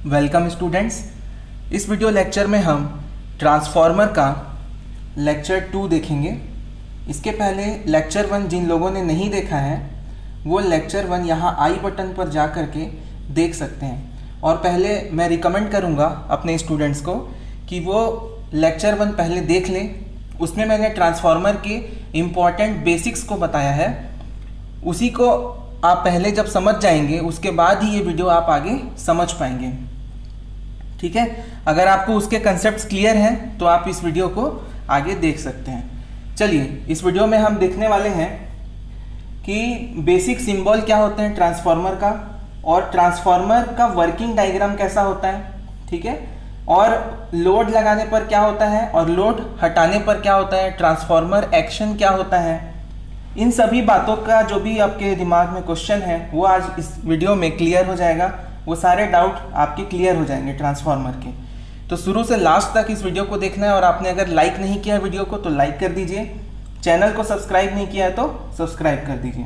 Welcome students. इस video lecture में हम ट्रांसफार्मर का लेक्चर 2 देखेंगे। इसके पहले लेक्चर 1 जिन लोगों ने नहीं देखा है वो लेक्चर 1 यहाँ आई बटन पर जा कर के देख सकते हैं। और पहले मैं रिकमेंड करूँगा अपने स्टूडेंट्स को कि वो लेक्चर 1 पहले देख लें। उसमें मैंने ट्रांसफार्मर के इम्पॉर्टेंट बेसिक्स को बताया है। उसी को आप पहले जब समझ जाएंगे उसके बाद ही ये वीडियो आप आगे समझ पाएंगे। ठीक है, अगर आपको उसके कंसेप्ट्स क्लियर हैं तो आप इस वीडियो को आगे देख सकते हैं। चलिए, इस वीडियो में हम देखने वाले हैं कि बेसिक सिंबल क्या होते हैं ट्रांसफार्मर का, और ट्रांसफार्मर का वर्किंग डायग्राम कैसा होता है। ठीक है, और लोड लगाने पर क्या होता है और लोड हटाने पर क्या होता है, ट्रांसफार्मर एक्शन क्या होता है। इन सभी बातों का जो भी आपके दिमाग में क्वेश्चन है वो आज इस वीडियो में क्लियर हो जाएगा। वो सारे डाउट आपके क्लियर हो जाएंगे ट्रांसफार्मर के। तो शुरू से लास्ट तक इस वीडियो को देखना है। और आपने अगर लाइक नहीं किया वीडियो को तो लाइक कर दीजिए, चैनल को सब्सक्राइब नहीं किया है तो सब्सक्राइब कर दीजिए।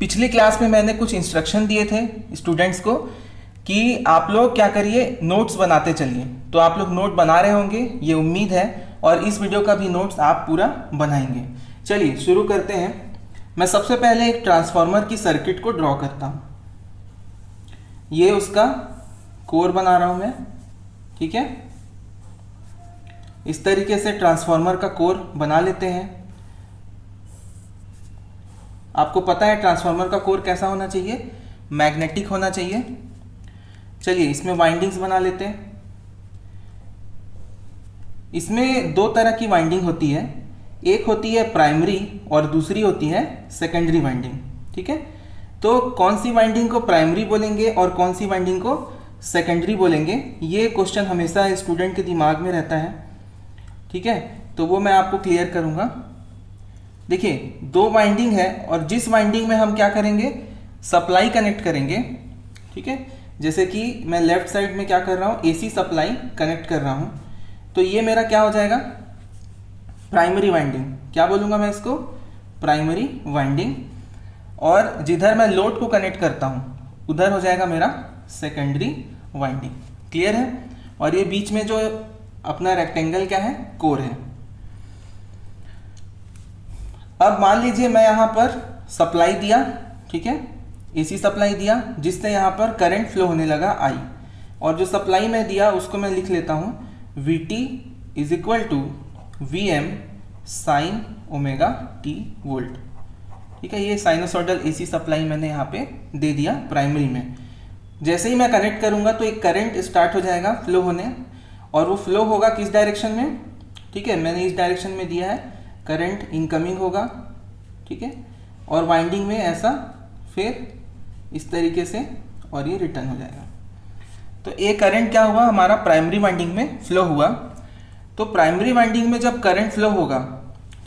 पिछली क्लास में मैंने कुछ इंस्ट्रक्शन दिए थे स्टूडेंट्स को कि आप लोग क्या करिए, नोट्स बनाते चलिए। तो आप लोग नोट बना रहे होंगे ये उम्मीद है, और इस वीडियो का भी नोट्स आप पूरा बनाएंगे। चलिए शुरू करते हैं। मैं सबसे पहले एक ट्रांसफार्मर की सर्किट को ड्रॉ करता हूं। ये उसका कोर बना रहा हूं मैं। ठीक है, इस तरीके से ट्रांसफार्मर का कोर बना लेते हैं। आपको पता है ट्रांसफार्मर का कोर कैसा होना चाहिए, मैग्नेटिक होना चाहिए। चलिए इसमें वाइंडिंग्स बना लेते हैं। इसमें दो तरह की वाइंडिंग होती है, एक होती है प्राइमरी और दूसरी होती है सेकेंडरी वाइंडिंग। ठीक है, तो कौन सी वाइंडिंग को प्राइमरी बोलेंगे और कौन सी वाइंडिंग को सेकेंडरी बोलेंगे, ये क्वेश्चन हमेशा स्टूडेंट के दिमाग में रहता है। ठीक है, तो वो मैं आपको क्लियर करूंगा। देखिए, दो वाइंडिंग है और जिस वाइंडिंग में हम क्या करेंगे, सप्लाई कनेक्ट करेंगे। ठीक है, जैसे कि मैं लेफ्ट साइड में क्या कर रहा हूँ, एसी सप्लाई कनेक्ट कर रहा हूँ। तो ये मेरा क्या हो जाएगा, प्राइमरी वाइंडिंग। क्या बोलूँगा मैं इसको, प्राइमरी वाइंडिंग। और जिधर मैं लोड को कनेक्ट करता हूँ उधर हो जाएगा मेरा सेकेंडरी वाइंडिंग। क्लियर है। और ये बीच में जो अपना रेक्टेंगल क्या है, कोर है। अब मान लीजिए मैं यहाँ पर सप्लाई दिया। ठीक है, एसी सप्लाई दिया जिससे यहाँ पर करंट फ्लो होने लगा आई, और जो सप्लाई मैं दिया उसको मैं लिख लेता हूँ VT is equal to VM sine omega T volt. ठीक है, ये साइनोसॉइडल एसी सप्लाई मैंने यहाँ पे दे दिया प्राइमरी में। जैसे ही मैं कनेक्ट करूँगा तो एक करंट स्टार्ट हो जाएगा फ्लो होने, और वो फ्लो होगा किस डायरेक्शन में। ठीक है, मैंने इस डायरेक्शन में दिया है, करंट इनकमिंग होगा। ठीक है, और वाइंडिंग में ऐसा फिर इस तरीके से, और ये रिटर्न हो जाएगा। तो एक करंट क्या हुआ, हमारा प्राइमरी वाइंडिंग में फ्लो हुआ। तो प्राइमरी वाइंडिंग में जब करंट फ्लो होगा,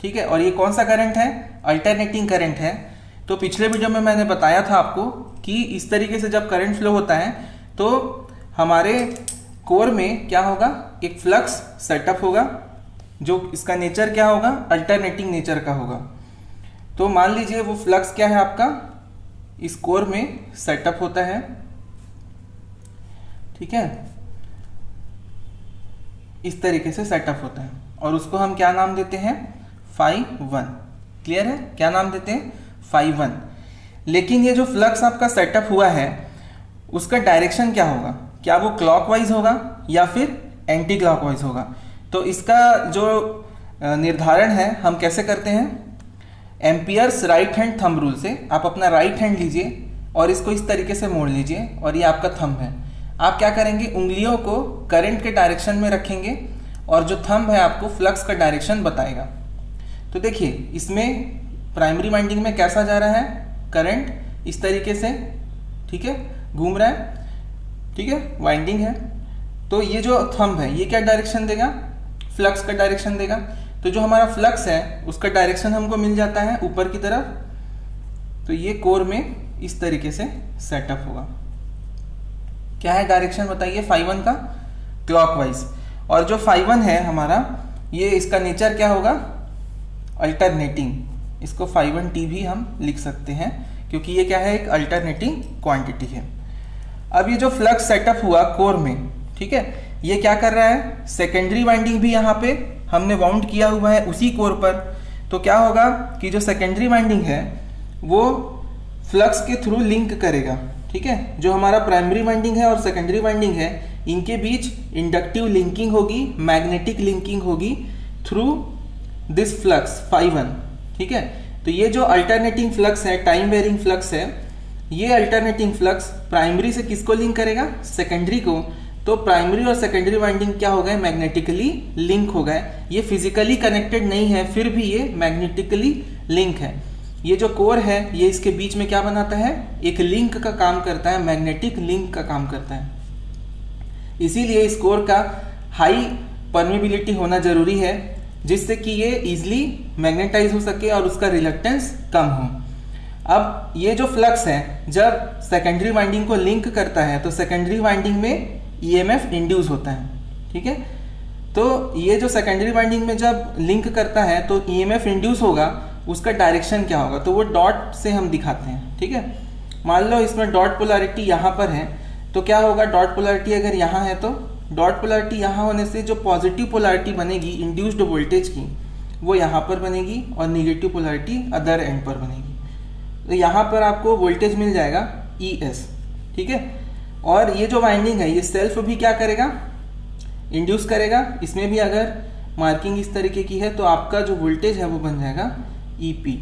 ठीक है, और ये कौन सा करंट है, अल्टरनेटिंग करंट है। तो पिछले वीडियो में मैंने बताया था आपको कि इस तरीके से जब करंट फ्लो होता है तो हमारे कोर में क्या होगा, एक फ्लक्स सेटअप होगा, जो इसका नेचर क्या होगा, अल्टरनेटिंग नेचर का होगा। तो मान लीजिए वो फ्लक्स क्या है आपका, इस कोर में सेटअप होता है। ठीक है, इस तरीके से सेटअप होता है, और उसको हम क्या नाम देते हैं, φ1। क्लियर है, क्या नाम देते हैं, φ1। लेकिन ये जो फ्लक्स आपका सेटअप हुआ है उसका डायरेक्शन क्या होगा, क्या वो क्लॉकवाइज होगा या फिर एंटी क्लॉकवाइज होगा। तो इसका जो निर्धारण है हम कैसे करते हैं, amperes right hand thumb rule से। आप अपना राइट हैंड लीजिए और इसको इस तरीके से मोड़ लीजिए, और ये आपका थंब है। आप क्या करेंगे, उंगलियों को करंट के डायरेक्शन में रखेंगे, और जो थंब है आपको फ्लक्स का डायरेक्शन बताएगा। तो देखिए इसमें प्राइमरी वाइंडिंग में कैसा जा रहा है, करंट इस तरीके से, ठीक है, घूम रहा है। ठीक है, वाइंडिंग है। तो ये जो थंब है ये क्या डायरेक्शन देगा, फ्लक्स का डायरेक्शन देगा। तो जो हमारा फ्लक्स है उसका डायरेक्शन हमको मिल जाता है ऊपर की तरफ। तो ये कोर में इस तरीके से सेटअप होगा। क्या है डायरेक्शन बताइए, φ1 का क्लॉकवाइज। और जो φ1 है हमारा, ये इसका नेचर क्या होगा, अल्टरनेटिंग। इसको φ1t भी हम लिख सकते हैं क्योंकि ये क्या है, एक अल्टरनेटिंग क्वांटिटी है। अब ये जो फ्लक्स सेटअप हुआ कोर में, ठीक है, ये क्या कर रहा है, सेकेंडरी वाइंडिंग भी यहाँ पे हमने वाउंड किया हुआ है उसी कोर पर। तो क्या होगा कि जो सेकेंडरी वाइंडिंग है वो फ्लक्स के थ्रू लिंक करेगा, ठीक है। जो हमारा प्राइमरी वाइंडिंग है और सेकेंडरी वाइंडिंग है, इनके बीच इंडक्टिव लिंकिंग होगी, मैग्नेटिक लिंकिंग होगी थ्रू दिस फ्लक्स φ1, ठीक है। तो ये जो अल्टरनेटिंग फ्लक्स है, टाइम वेरिंग फ्लक्स है, ये अल्टरनेटिंग फ्लक्स प्राइमरी से किसको लिंक करेगा, सेकेंडरी को। तो प्राइमरी और सेकेंडरी वाइंडिंग क्या हो गए, मैग्नेटिकली लिंक हो गए। ये फिजिकली कनेक्टेड नहीं है, फिर भी ये मैग्नेटिकली लिंक है। ये जो कोर है ये इसके बीच में क्या बनाता है, एक लिंक का काम करता है, मैग्नेटिक लिंक का काम करता है। इसीलिए इस कोर का हाई परमेबिलिटी होना जरूरी है, जिससे कि ये इजिली मैग्नेटाइज हो सके और उसका रिलक्टेंस कम हो। अब ये जो फ्लक्स है जब सेकेंडरी वाइंडिंग को लिंक करता है तो सेकेंडरी वाइंडिंग में ईएमएफ इंड्यूस होता है, ठीक है। तो ये जो सेकेंडरी वाइंडिंग में जब लिंक करता है तो ईएमएफ इंड्यूस होगा, उसका डायरेक्शन क्या होगा, तो वो डॉट से हम दिखाते हैं, ठीक है। मान लो इसमें डॉट पोलैरिटी यहाँ पर है, तो क्या होगा, डॉट पोलैरिटी अगर यहाँ है तो डॉट पोलैरिटी यहाँ होने से जो पॉजिटिव पोलैरिटी बनेगी इंड्यूस्ड वोल्टेज की, वो यहाँ पर बनेगी और निगेटिव पोलैरिटी अदर एंड पर बनेगी। तो यहाँ पर आपको वोल्टेज मिल जाएगा ES, ठीक है। और ये जो वाइंडिंग है ये सेल्फ भी क्या करेगा, इंड्यूस करेगा। इसमें भी अगर मार्किंग इस तरीके की है तो आपका जो वोल्टेज है वो बन जाएगा EP।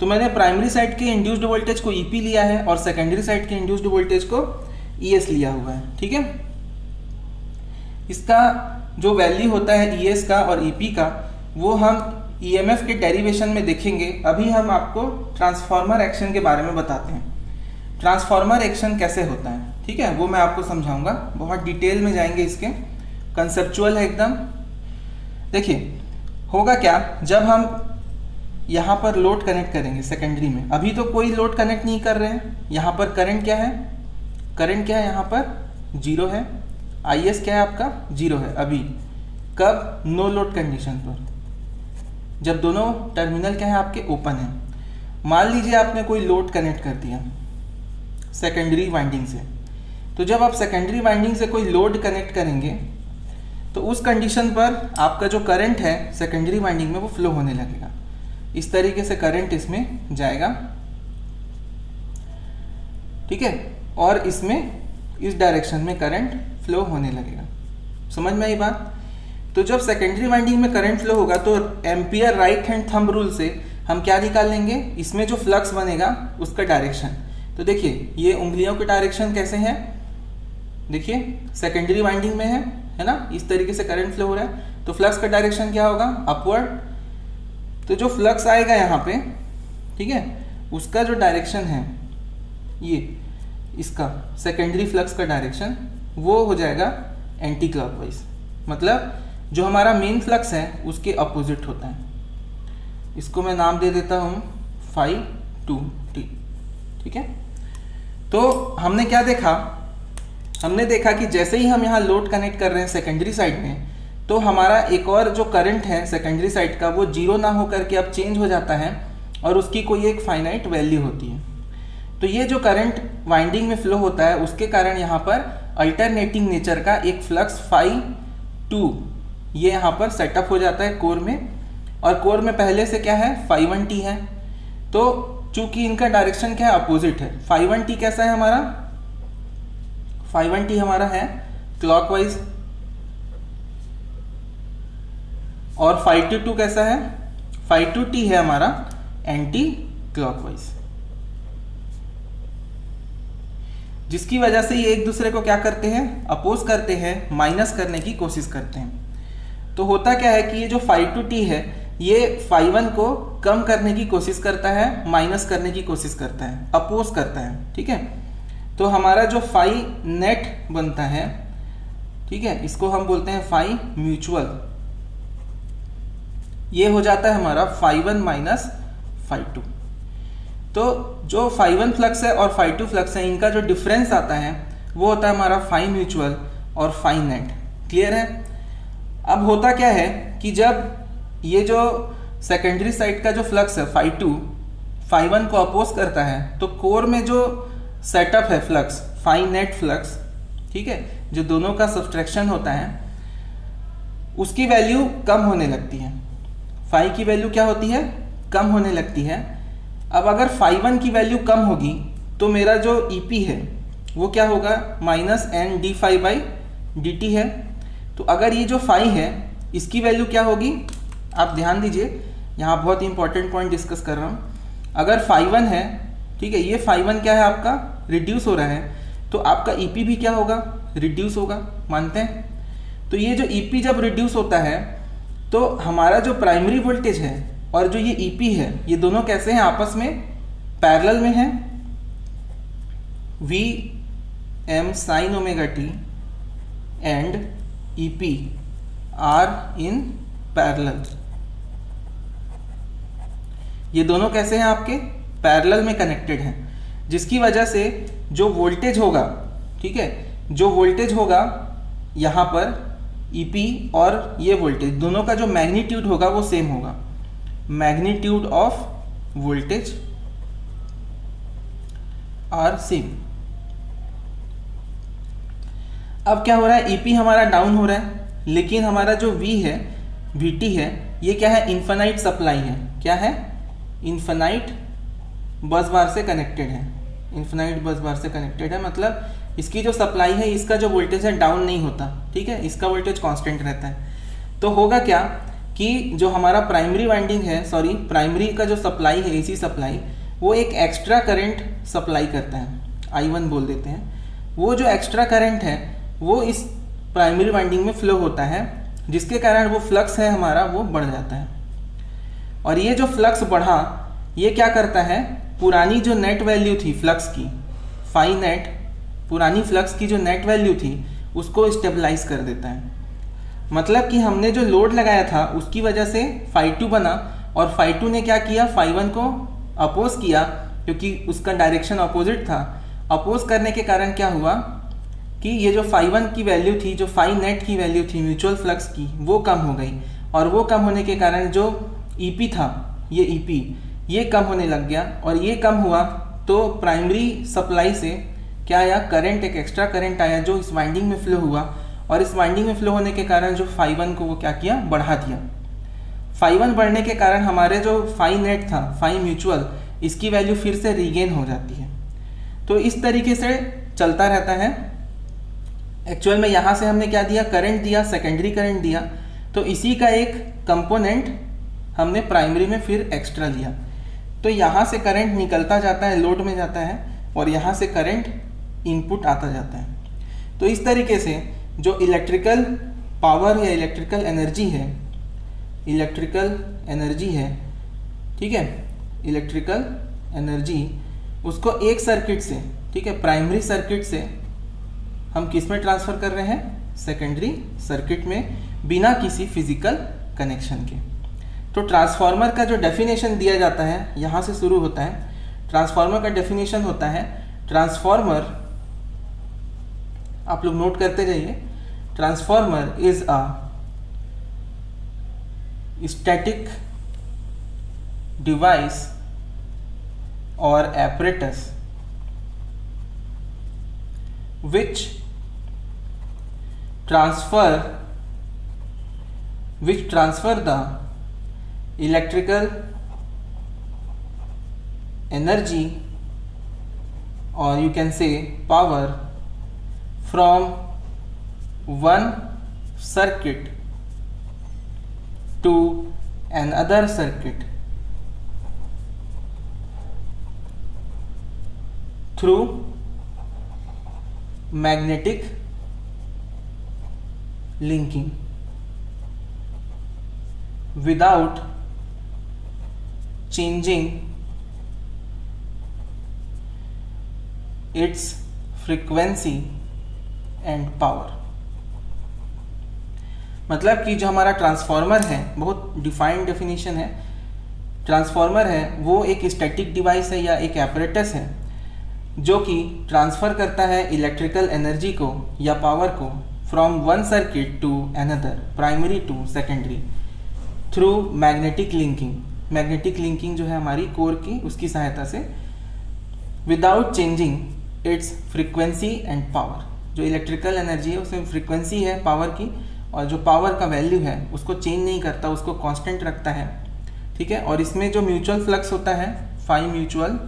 तो मैंने प्राइमरी साइड के इंड्यूस्ड वोल्टेज को EP लिया है और सेकेंडरी साइड के इंड्यूस्ड वोल्टेज को ES लिया हुआ है, ठीक है। इसका जो वैल्यू होता है ES का और EP का, वो हम EMF के डेरिवेशन में देखेंगे। अभी हम आपको ट्रांसफार्मर एक्शन के बारे में बताते हैं। ट्रांसफार्मर एक्शन कैसे होता है, ठीक है, वो मैं आपको समझाऊंगा। बहुत डिटेल में जाएंगे, इसके कंसेप्चुअल है एकदम। देखिए होगा क्या, जब हम यहाँ पर लोड कनेक्ट करेंगे सेकेंडरी में, अभी तो कोई लोड कनेक्ट नहीं कर रहे हैं। यहाँ पर करंट क्या है, करंट क्या है, यहाँ पर 0 है। IS क्या है आपका, 0 है अभी। कब, नो लोड कंडीशन पर, जब दोनों टर्मिनल क्या है आपके ओपन है। मान लीजिए आपने कोई लोड कनेक्ट कर दिया सेकेंडरी वाइंडिंग से, तो जब आप सेकेंडरी वाइंडिंग से कोई लोड कनेक्ट करेंगे तो उस कंडीशन पर आपका जो करंट है सेकेंडरी वाइंडिंग में वो फ्लो होने लगेगा। इस तरीके से करंट इसमें जाएगा, ठीक है, और इसमें इस डायरेक्शन में करंट फ्लो होने लगेगा। समझ में आई बात। तो जब सेकेंडरी वाइंडिंग में करंट फ्लो होगा तो ampere right hand thumb rule से हम क्या निकाल लेंगे, इसमें जो फ्लक्स बनेगा उसका डायरेक्शन। तो देखिए ये उंगलियों के डायरेक्शन कैसे हैं, देखिए सेकेंडरी वाइंडिंग में है ना, इस तरीके से करंट फ्लो हो रहा है, तो फ्लक्स का डायरेक्शन क्या होगा, अपवर्ड। तो जो फ्लक्स आएगा यहाँ पे, ठीक है, उसका जो डायरेक्शन है ये इसका सेकेंडरी फ्लक्स का डायरेक्शन वो हो जाएगा एंटी क्लॉकवाइज। मतलब जो हमारा मेन फ्लक्स है उसके अपोजिट होता है। इसको मैं नाम दे देता हूँ φ2t, ठीक है। तो हमने क्या देखा, हमने देखा कि जैसे ही हम यहाँ लोड कनेक्ट कर रहे हैं सेकेंडरी साइड में, तो हमारा एक और जो करंट है सेकेंडरी साइड का वो 0 ना हो करके अब चेंज हो जाता है और उसकी कोई एक फाइनाइट वैल्यू होती है। तो ये जो करंट वाइंडिंग में फ्लो होता है उसके कारण यहाँ पर अल्टरनेटिंग नेचर का एक फ्लक्स φ2 ये यहाँ पर सेटअप हो जाता है कोर में। और कोर में पहले से क्या है, φ1t है। तो चूंकि इनका डायरेक्शन क्या है, अपोजिट है। φ1t कैसा है हमारा, φ1t हमारा है क्लॉकवाइज, और φ22 कैसा है, φ2t है हमारा एंटी क्लॉकवाइज। जिसकी वजह से ये एक दूसरे को क्या करते हैं, अपोज करते हैं, माइनस करने की कोशिश करते हैं। तो होता क्या है कि ये जो φ2t है ये φ1 को कम करने की कोशिश करता है, माइनस करने की कोशिश करता है, अपोज करता है, ठीक है। तो हमारा जो φ नेट बनता है, ठीक है, इसको हम बोलते हैं φ म्यूचुअल। ये हो जाता है हमारा φ1 माइनस φ2। तो जो φ1 फ्लक्स है और φ2 फ्लक्स है, इनका जो डिफरेंस आता है वो होता है हमारा φ म्यूचुअल और φ नेट। क्लियर है। अब होता क्या है कि जब ये जो सेकेंडरी साइड का जो फ्लक्स है φ2 φ1 को अपोज करता है, तो कोर में जो सेटअप है फ्लक्स फाई नेट फ्लक्स, ठीक है, जो दोनों का सब्सट्रैक्शन होता है, उसकी वैल्यू कम होने लगती है। फाई की वैल्यू क्या होती है? कम होने लगती है। अब अगर फाई वन की वैल्यू कम होगी तो मेरा जो EP है वो क्या होगा? -n d phi by dt है। तो अगर ये जो फाई है इसकी वैल्यू क्या होगी? आप ध्यान दीजिए, यहाँ बहुत इंपॉर्टेंट पॉइंट डिस्कस कर रहा हूँ। अगर फाई वन है, ठीक है, ये फाई वन क्या है आपका? रिड्यूस हो रहा है, तो आपका EP भी क्या होगा? रिड्यूस होगा, मानते हैं। तो ये जो EP जब रिड्यूस होता है तो हमारा जो प्राइमरी वोल्टेज है और जो ये EP है, ये दोनों कैसे हैं? आपस में पैरेलल में हैं। Vm sin omega t and EP are in parallel. ये दोनों कैसे हैं? आपके पैरेलल में कनेक्टेड हैं, जिसकी वजह से जो वोल्टेज होगा, ठीक है, जो वोल्टेज होगा यहाँ पर EP और ये वोल्टेज दोनों का जो मैग्नीट्यूड होगा वो सेम होगा। Magnitude of voltage are same. अब क्या हो रहा है? EP हमारा डाउन हो रहा है, लेकिन हमारा जो V है, VT है, ये क्या है? इन्फिनाइट सप्लाई है। क्या है? इन्फिनाइट बस बार से कनेक्टेड है। इन्फिनाइट बस बार से कनेक्टेड है, मतलब इसकी जो सप्लाई है, इसका जो वोल्टेज है डाउन नहीं होता, ठीक है, इसका वोल्टेज कांस्टेंट रहता है। तो होगा क्या कि जो हमारा प्राइमरी वाइंडिंग है, सॉरी, प्राइमरी का जो सप्लाई है, AC सप्लाई, वो एक एक्स्ट्रा करंट सप्लाई करता है, I1 बोल देते हैं। वो जो एक्स्ट्रा करंट है वो इस प्राइमरी वाइंडिंग में फ्लो होता है, जिसके कारण वो फ्लक्स है हमारा वो बढ़ जाता है। और ये जो फ्लक्स बढ़ा, ये क्या करता है? पुरानी जो नेट वैल्यू थी फ्लक्स की, फाई नेट, पुरानी फ्लक्स की जो नेट वैल्यू थी उसको स्टेबलाइज कर देता है। मतलब कि हमने जो लोड लगाया था उसकी वजह से फाई 2 बना, और फाई 2 ने क्या किया? फाई 1 को अपोज किया, क्योंकि उसका डायरेक्शन अपोजिट था। अपोज करने के कारण क्या हुआ कि ये जो फाई 1 की वैल्यू थी, जो फाई नेट की वैल्यू थी म्यूचुअल फ्लक्स की, वो कम हो गई, और वो कम होने के कारण जो EP था, ये EP ये कम होने लग गया। और ये कम हुआ तो प्राइमरी सप्लाई से क्या आया? करंट, एक एक्स्ट्रा करंट आया जो इस वाइंडिंग में फ्लो हुआ, और इस वाइंडिंग में फ्लो होने के कारण जो फाई 1 को वो क्या किया? बढ़ा दिया। फाई 1 बढ़ने के कारण हमारे जो फाई नेट था, फाई म्यूचुअल, इसकी वैल्यू फिर से रीगेन हो जाती है। तो इस तरीके से चलता रहता है। एक्चुअल में यहाँ से हमने क्या दिया? करंट दिया, सेकेंडरी करंट दिया, तो इसी का एक कंपोनेंट हमने प्राइमरी में फिर एक्स्ट्रा लिया। तो यहाँ से करंट निकलता जाता है, लोड में जाता है, और यहाँ से करंट इनपुट आता जाता है। तो इस तरीके से जो इलेक्ट्रिकल पावर या इलेक्ट्रिकल एनर्जी है, ठीक है, इलेक्ट्रिकल एनर्जी, उसको एक सर्किट से, ठीक है, प्राइमरी सर्किट से हम किस में ट्रांसफ़र कर रहे हैं? सेकेंडरी सर्किट में, बिना किसी फिजिकल कनेक्शन के। तो ट्रांसफार्मर का जो डेफिनेशन दिया जाता है, यहाँ से शुरू होता है। ट्रांसफार्मर का डेफिनेशन होता है, ट्रांसफार्मर, आप लोग नोट करते जाइए, transformer is a static device और apparatus which transfer the electrical energy, or you can say power, from one circuit to another circuit through magnetic linking without changing its frequency and power। मतलब कि जो हमारा transformer है, बहुत defined definition है, transformer है वो एक स्टैटिक डिवाइस है या एक एपरेटस है जो कि ट्रांसफ़र करता है इलेक्ट्रिकल एनर्जी को या पावर को from one circuit to another, primary to secondary, through magnetic linking. Magnetic linking जो है हमारी कोर की, उसकी सहायता से, without changing its frequency and power. जो इलेक्ट्रिकल एनर्जी है उसमें फ्रीक्वेंसी है पावर की, और जो पावर का वैल्यू है उसको चेंज नहीं करता, उसको कांस्टेंट रखता है, ठीक है। और इसमें जो म्यूचुअल फ्लक्स होता है फाई म्यूचुअल,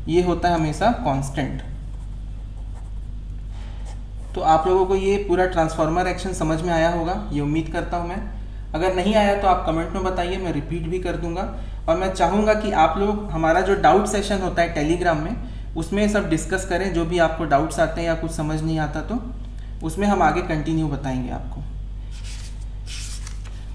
ये होता है हमेशा कांस्टेंट। तो आप लोगों को ये पूरा ट्रांसफार्मर एक्शन समझ में आया होगा, ये उम्मीद करता हूँ मैं। अगर नहीं आया तो आप कमेंट में बताइए, मैं रिपीट भी कर दूंगा। और मैं चाहूँगा कि आप लोग हमारा जो डाउट सेशन होता है टेलीग्राम में, उसमें सब डिस्कस करें, जो भी आपको डाउट्स आते हैं या कुछ समझ नहीं आता तो उसमें हम आगे कंटिन्यू बताएंगे आपको।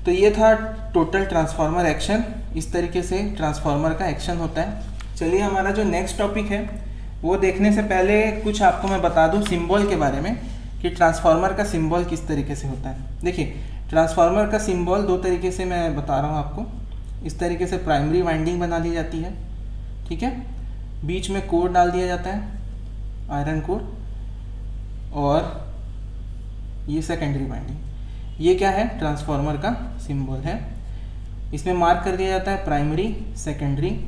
तो ये था टोटल ट्रांसफार्मर एक्शन, इस तरीके से ट्रांसफार्मर का एक्शन होता है। चलिए हमारा जो नेक्स्ट टॉपिक है वो देखने से पहले कुछ आपको मैं बता दूं सिंबल के बारे में, कि ट्रांसफार्मर का सिंबल किस तरीके से होता है। देखिए ट्रांसफार्मर का सिंबल दो तरीके से मैं बता रहा हूँ आपको। इस तरीके से प्राइमरी वाइंडिंग बना ली जाती है, ठीक है, बीच में कोर डाल दिया जाता है, आयरन कोर, और ये सेकेंडरी वाइंडिंग। ये क्या है, ट्रांसफार्मर का सिंबल है। इसमें मार्क कर दिया जाता है प्राइमरी, सेकेंडरी,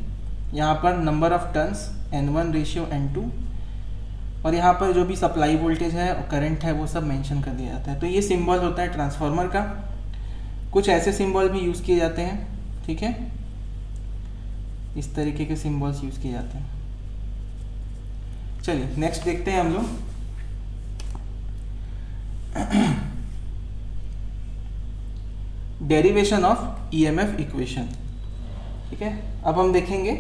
यहाँ पर number of turns N1 ratio N2, और यहाँ पर जो भी सप्लाई वोल्टेज है और करंट है वो सब मेंशन कर दिया जाता है। तो ये सिंबल होता है ट्रांसफार्मर का। कुछ ऐसे सिंबल भी यूज़ किए जाते हैं, ठीक है, इस तरीके के सिंबल्स यूज़ किए जाते हैं। चलिए नेक्स्ट देखते हैं हम लोग। डेरिवेशन ऑफ EMF इक्वेशन, ठीक है। अब हम देखेंगे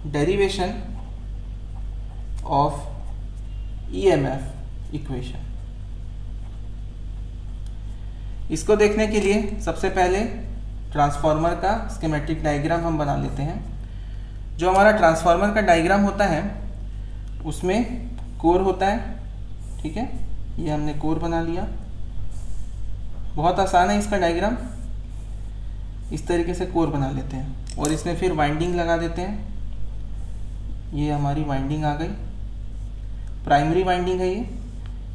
डेरिवेशन ऑफ EMF इक्वेशन। इसको देखने के लिए सबसे पहले ट्रांसफार्मर का स्कीमेटिक डायग्राम हम बना लेते हैं। जो हमारा ट्रांसफार्मर का डायग्राम होता है उसमें कोर होता है, ठीक है, ये हमने कोर बना लिया। बहुत आसान है इसका डायग्राम, इस तरीके से कोर बना लेते हैं और इसमें फिर वाइंडिंग लगा देते हैं। ये हमारी वाइंडिंग आ गई, प्राइमरी वाइंडिंग है ये।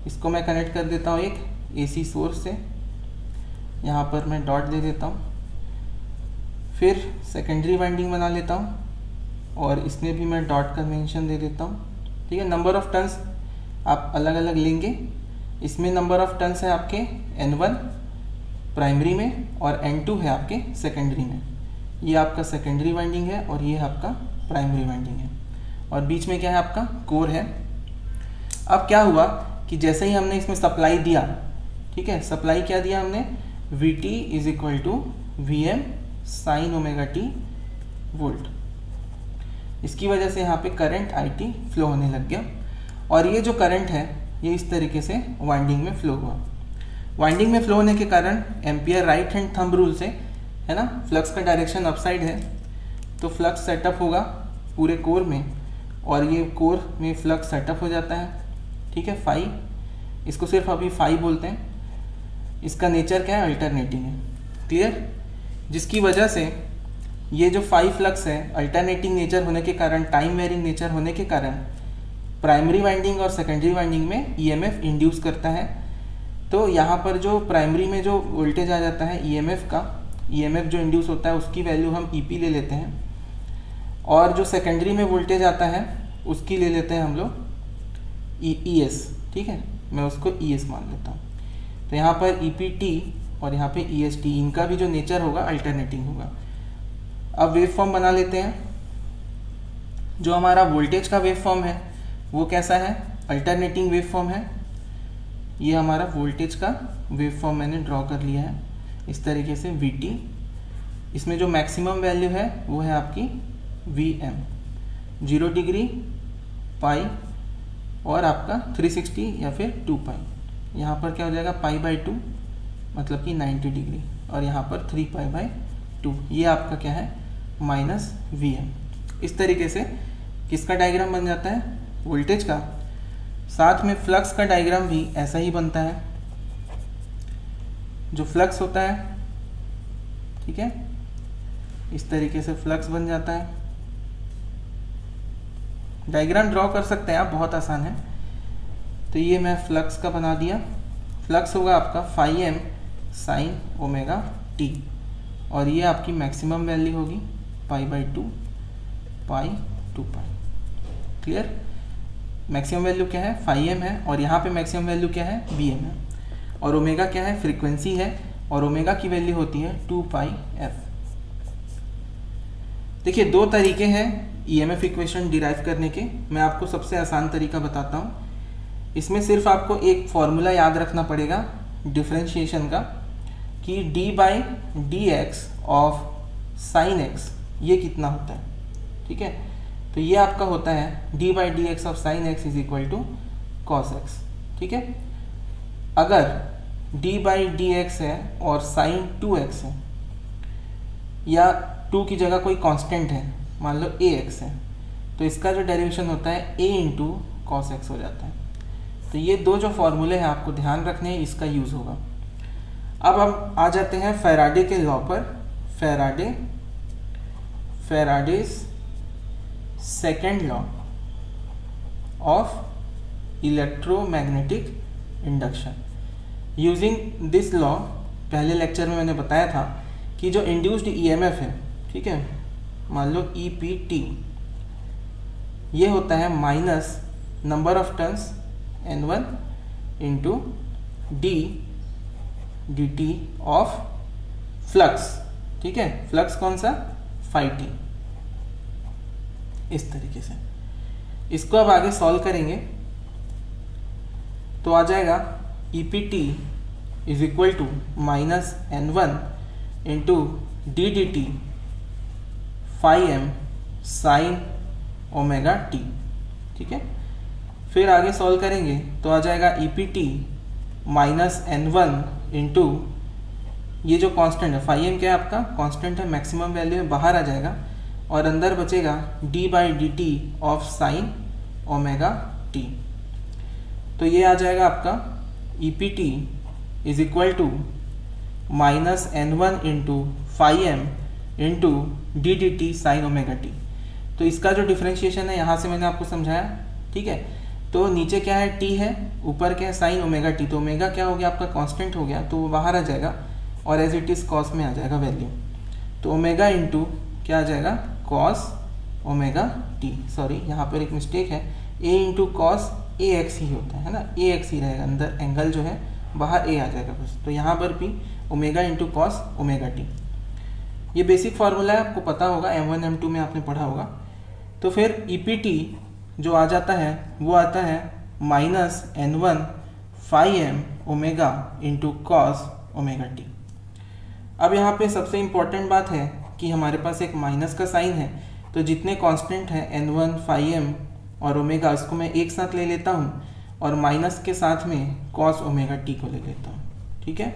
इसको मैं कनेक्ट कर देता हूँ एक AC सोर्स से, यहाँ पर मैं डॉट दे देता हूँ। फिर सेकेंडरी वाइंडिंग बना लेता हूँ और इसमें भी मैं डॉट का मेंशन दे देता हूँ, ठीक है। नंबर ऑफ टर्न्स आप अलग अलग लेंगे। इसमें नंबर ऑफ टर्न्स है आपके N1 प्राइमरी में और N2 है आपके सेकेंडरी में। ये आपका सेकेंडरी वाइंडिंग है और ये आपका प्राइमरी वाइंडिंग है, और बीच में क्या है, आपका कोर है। अब क्या हुआ कि जैसे ही हमने इसमें सप्लाई दिया, ठीक है, सप्लाई क्या दिया हमने, VT is equal to VM sine omega t volt. इसकी वजह से यहाँ पे करंट IT फ्लो होने लग गया, और ये जो करंट है ये इस तरीके से वाइंडिंग में फ्लो हुआ। वाइंडिंग में फ्लो होने के कारण ampere right hand thumb rule से, है ना, फ्लक्स का डायरेक्शन अपसाइड है, तो फ्लक्स सेटअप होगा पूरे कोर में, और ये कोर में फ्लक्स सेटअप हो जाता है, ठीक है, फाई। इसको सिर्फ अभी फाई बोलते हैं। इसका नेचर क्या है, अल्टरनेटिंग है, क्लियर। जिसकी वजह से ये जो फाई फ्लक्स है अल्टरनेटिंग नेचर होने के कारण, टाइम वेरिंग नेचर होने के कारण, प्राइमरी वाइंडिंग और सेकेंडरी वाइंडिंग में EMF इंड्यूस करता है। तो यहाँ पर जो प्राइमरी में जो वोल्टेज आ जाता है EMF का, EMF जो इंड्यूस होता है उसकी वैल्यू हम EP ले लेते हैं, और जो सेकेंडरी में वोल्टेज आता है उसकी ले लेते हैं हम लोग ES, ठीक है, मैं उसको ES मान लेता हूँ। तो यहाँ पर EPT और यहाँ पे EST, इनका भी जो नेचर होगा अल्टरनेटिंग होगा। अब वेव फॉर्म बना लेते हैं। जो हमारा वोल्टेज का वेव फॉर्म है वो कैसा है, अल्टरनेटिंग वेव फॉर्म है। ये हमारा वोल्टेज का वेव फॉर्म मैंने ड्रॉ कर लिया है इस तरीके से, VT। इसमें जो मैक्सिमम वैल्यू है वो है आपकी VM, 0 डिग्री, पाई, और आपका 360 या फिर 2 पाई। यहाँ पर क्या हो जाएगा, π/2 मतलब कि 90 डिग्री, और यहाँ पर 3π/2। ये आपका क्या है, -VM। इस तरीके से किसका डायग्राम बन जाता है, वोल्टेज का। साथ में फ्लक्स का डायग्राम भी ऐसा ही बनता है। जो फ्लक्स होता है, ठीक है, इस तरीके से फ्लक्स बन जाता है। डायग्राम ड्रॉ कर सकते हैं आप, बहुत आसान है। तो ये मैं फ्लक्स का बना दिया। फ्लक्स होगा आपका φm साइन ओमेगा t, और ये आपकी मैक्सिमम वैल्यू होगी π/2 पाई 2 पाई, क्लियर। मैक्सिमम वैल्यू क्या है, फाई एम है, और यहाँ पे मैक्सिमम वैल्यू क्या है, बी एम है, और ओमेगा क्या है, फ्रीक्वेंसी है, और ओमेगा की वैल्यू होती है 2 पाई एफ। देखिए दो तरीके हैं ईएमएफ इक्वेशन डिराइव करने के, मैं आपको सबसे आसान तरीका बताता हूँ। इसमें सिर्फ आपको एक फॉर्मूला याद रखना पड़ेगा डिफरेंशिएशन का, कि D by d x of sine x ये कितना होता है, ठीक है। तो ये आपका होता है d by d x of sine x is equal to cos x, ठीक है। अगर डी बाई डी एक्स है और साइन 2x है, या 2 की जगह कोई कांस्टेंट है, मान लो ए एक्स है, तो इसका जो डेरिवेशन होता है a इंटू कॉस एक्स हो जाता है। तो ये दो जो फॉर्मूले हैं आपको ध्यान रखने हैं, इसका यूज़ होगा। अब हम आ जाते हैं फैराडे के लॉ पर। Faraday's second law of electromagnetic induction. Using this law, पहले लेक्चर में मैंने बताया था कि जो इंड्यूस्ड ईएमएफ है, ठीक है, मान लो EPT, ये होता है minus number of turns N1 into dt of flux, ठीक है। फ्लक्स कौन सा, फाई t। इस तरीके से इसको अब आगे सॉल्व करेंगे तो आ जाएगा EPT is equal to minus N1 into dt phi m sine omega t, ठीक है। फिर आगे सॉल्व करेंगे तो आ जाएगा EPT माइनस N1 इंटू ये जो कांस्टेंट है, फाई m क्या है आपका, कांस्टेंट है, मैक्सिमम वैल्यू है, बाहर आ जाएगा, और अंदर बचेगा d by d t of sine omega t। तो ये आ जाएगा आपका EPT is equal to minus N1 into phi m into d d t sine omega t. तो इसका जो डिफ्रेंशिएशन है यहाँ से मैंने आपको समझाया, ठीक है। तो नीचे क्या है, t है, ऊपर क्या है, साइन ओमेगा टी। तो ओमेगा क्या हो गया आपका, कांस्टेंट हो गया, तो वो बाहर आ जाएगा और एज इट इज़ कॉस में आ जाएगा वैल्यू। तो ओमेगा इंटू क्या आ जाएगा, कॉस ओमेगा टी। सॉरी यहाँ पर एक मिस्टेक है, a into cos A X ही होता है ना, ए एक्स ही रहेगा, अंदर एंगल जो है बाहर a आ जाएगा बस। तो यहाँ पर भी omega into cos omega T, ये बेसिक फार्मूला है, आपको पता होगा, M1 M2 में आपने पढ़ा होगा। तो फिर EPT जो आ जाता है वो आता है minus N1 phi m omega into cos omega t. अब यहाँ पे सबसे इम्पॉर्टेंट बात है कि हमारे पास एक माइनस का साइन है, तो जितने कांस्टेंट हैं N1 फाई m और ओमेगा, उसको मैं एक साथ ले लेता हूँ, और माइनस के साथ में कॉस ओमेगा टी को ले लेता हूँ, ठीक है।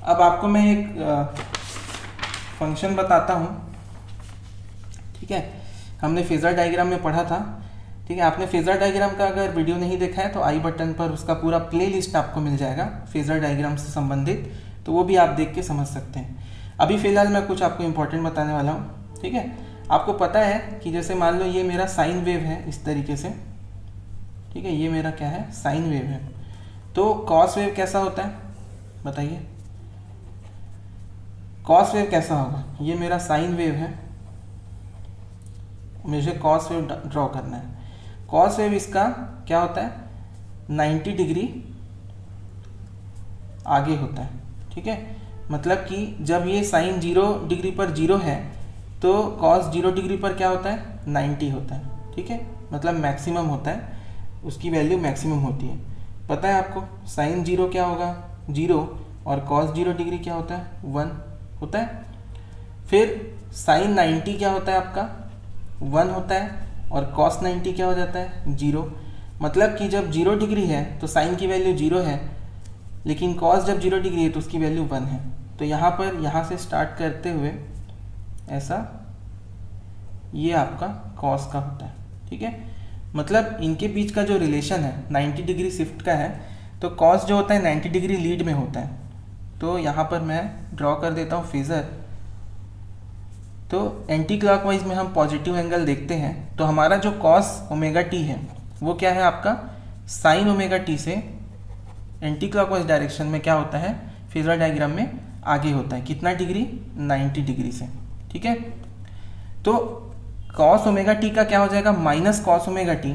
अब आपको मैं एक फंक्शन बताता हूँ, ठीक है। हमने फेजर डायग्राम में पढ़ा था, ठीक है। आपने फेजर डायग्राम का अगर वीडियो नहीं देखा है तो आई बटन पर उसका पूरा प्लेलिस्ट आपको मिल जाएगा फेजर डायग्राम से संबंधित, तो वो भी आप देख के समझ सकते हैं। अभी फ़िलहाल मैं कुछ आपको इंपॉर्टेंट बताने वाला हूँ, ठीक है। आपको पता है कि जैसे मान लो ये मेरा साइन वेव है इस तरीके से, ठीक है, ये मेरा क्या है, साइन वेव है। तो कॉस वेव कैसा होता है बताइए, कॉस वेव कैसा होगा, ये मेरा साइन वेव है, मुझे कॉस वेव ड्रॉ करना है। कॉस वेव इसका क्या होता है, 90 डिग्री आगे होता है, ठीक है। मतलब कि जब ये साइन 0 डिग्री पर 0 है तो कॉस 0 डिग्री पर क्या होता है, 90 होता है, ठीक है। मतलब मैक्सिमम होता है, उसकी वैल्यू मैक्सिमम होती है। पता है आपको साइन 0 क्या होगा, 0, और कॉस 0 डिग्री क्या होता है, 1 होता है। फिर साइन 90 क्या होता है आपका, 1 होता है, और कॉस 90 क्या हो जाता है, 0। मतलब कि जब 0 डिग्री है तो साइन की वैल्यू 0 है, लेकिन कॉस जब 0 डिग्री है तो उसकी वैल्यू 1 है। तो यहाँ पर यहाँ से स्टार्ट करते हुए ऐसा, ये आपका कॉस का होता है, ठीक है। मतलब इनके बीच का जो रिलेशन है 90 डिग्री शिफ्ट का है, तो कॉस जो होता है 90 डिग्री लीड में होता है। तो यहाँ पर मैं ड्रॉ कर देता हूँ फेज़र। तो एंटी क्लॉकवाइज में हम पॉजिटिव एंगल देखते हैं, तो हमारा जो कॉस ओमेगा टी है वो क्या है आपका, साइन ओमेगा टी से एंटी क्लॉकवाइज डायरेक्शन में क्या होता है, फेजर डायग्राम में आगे होता है। कितना डिग्री, 90 डिग्री से, ठीक है। तो कॉस ओमेगा टी का क्या हो जाएगा, माइनस कॉस ओमेगा टी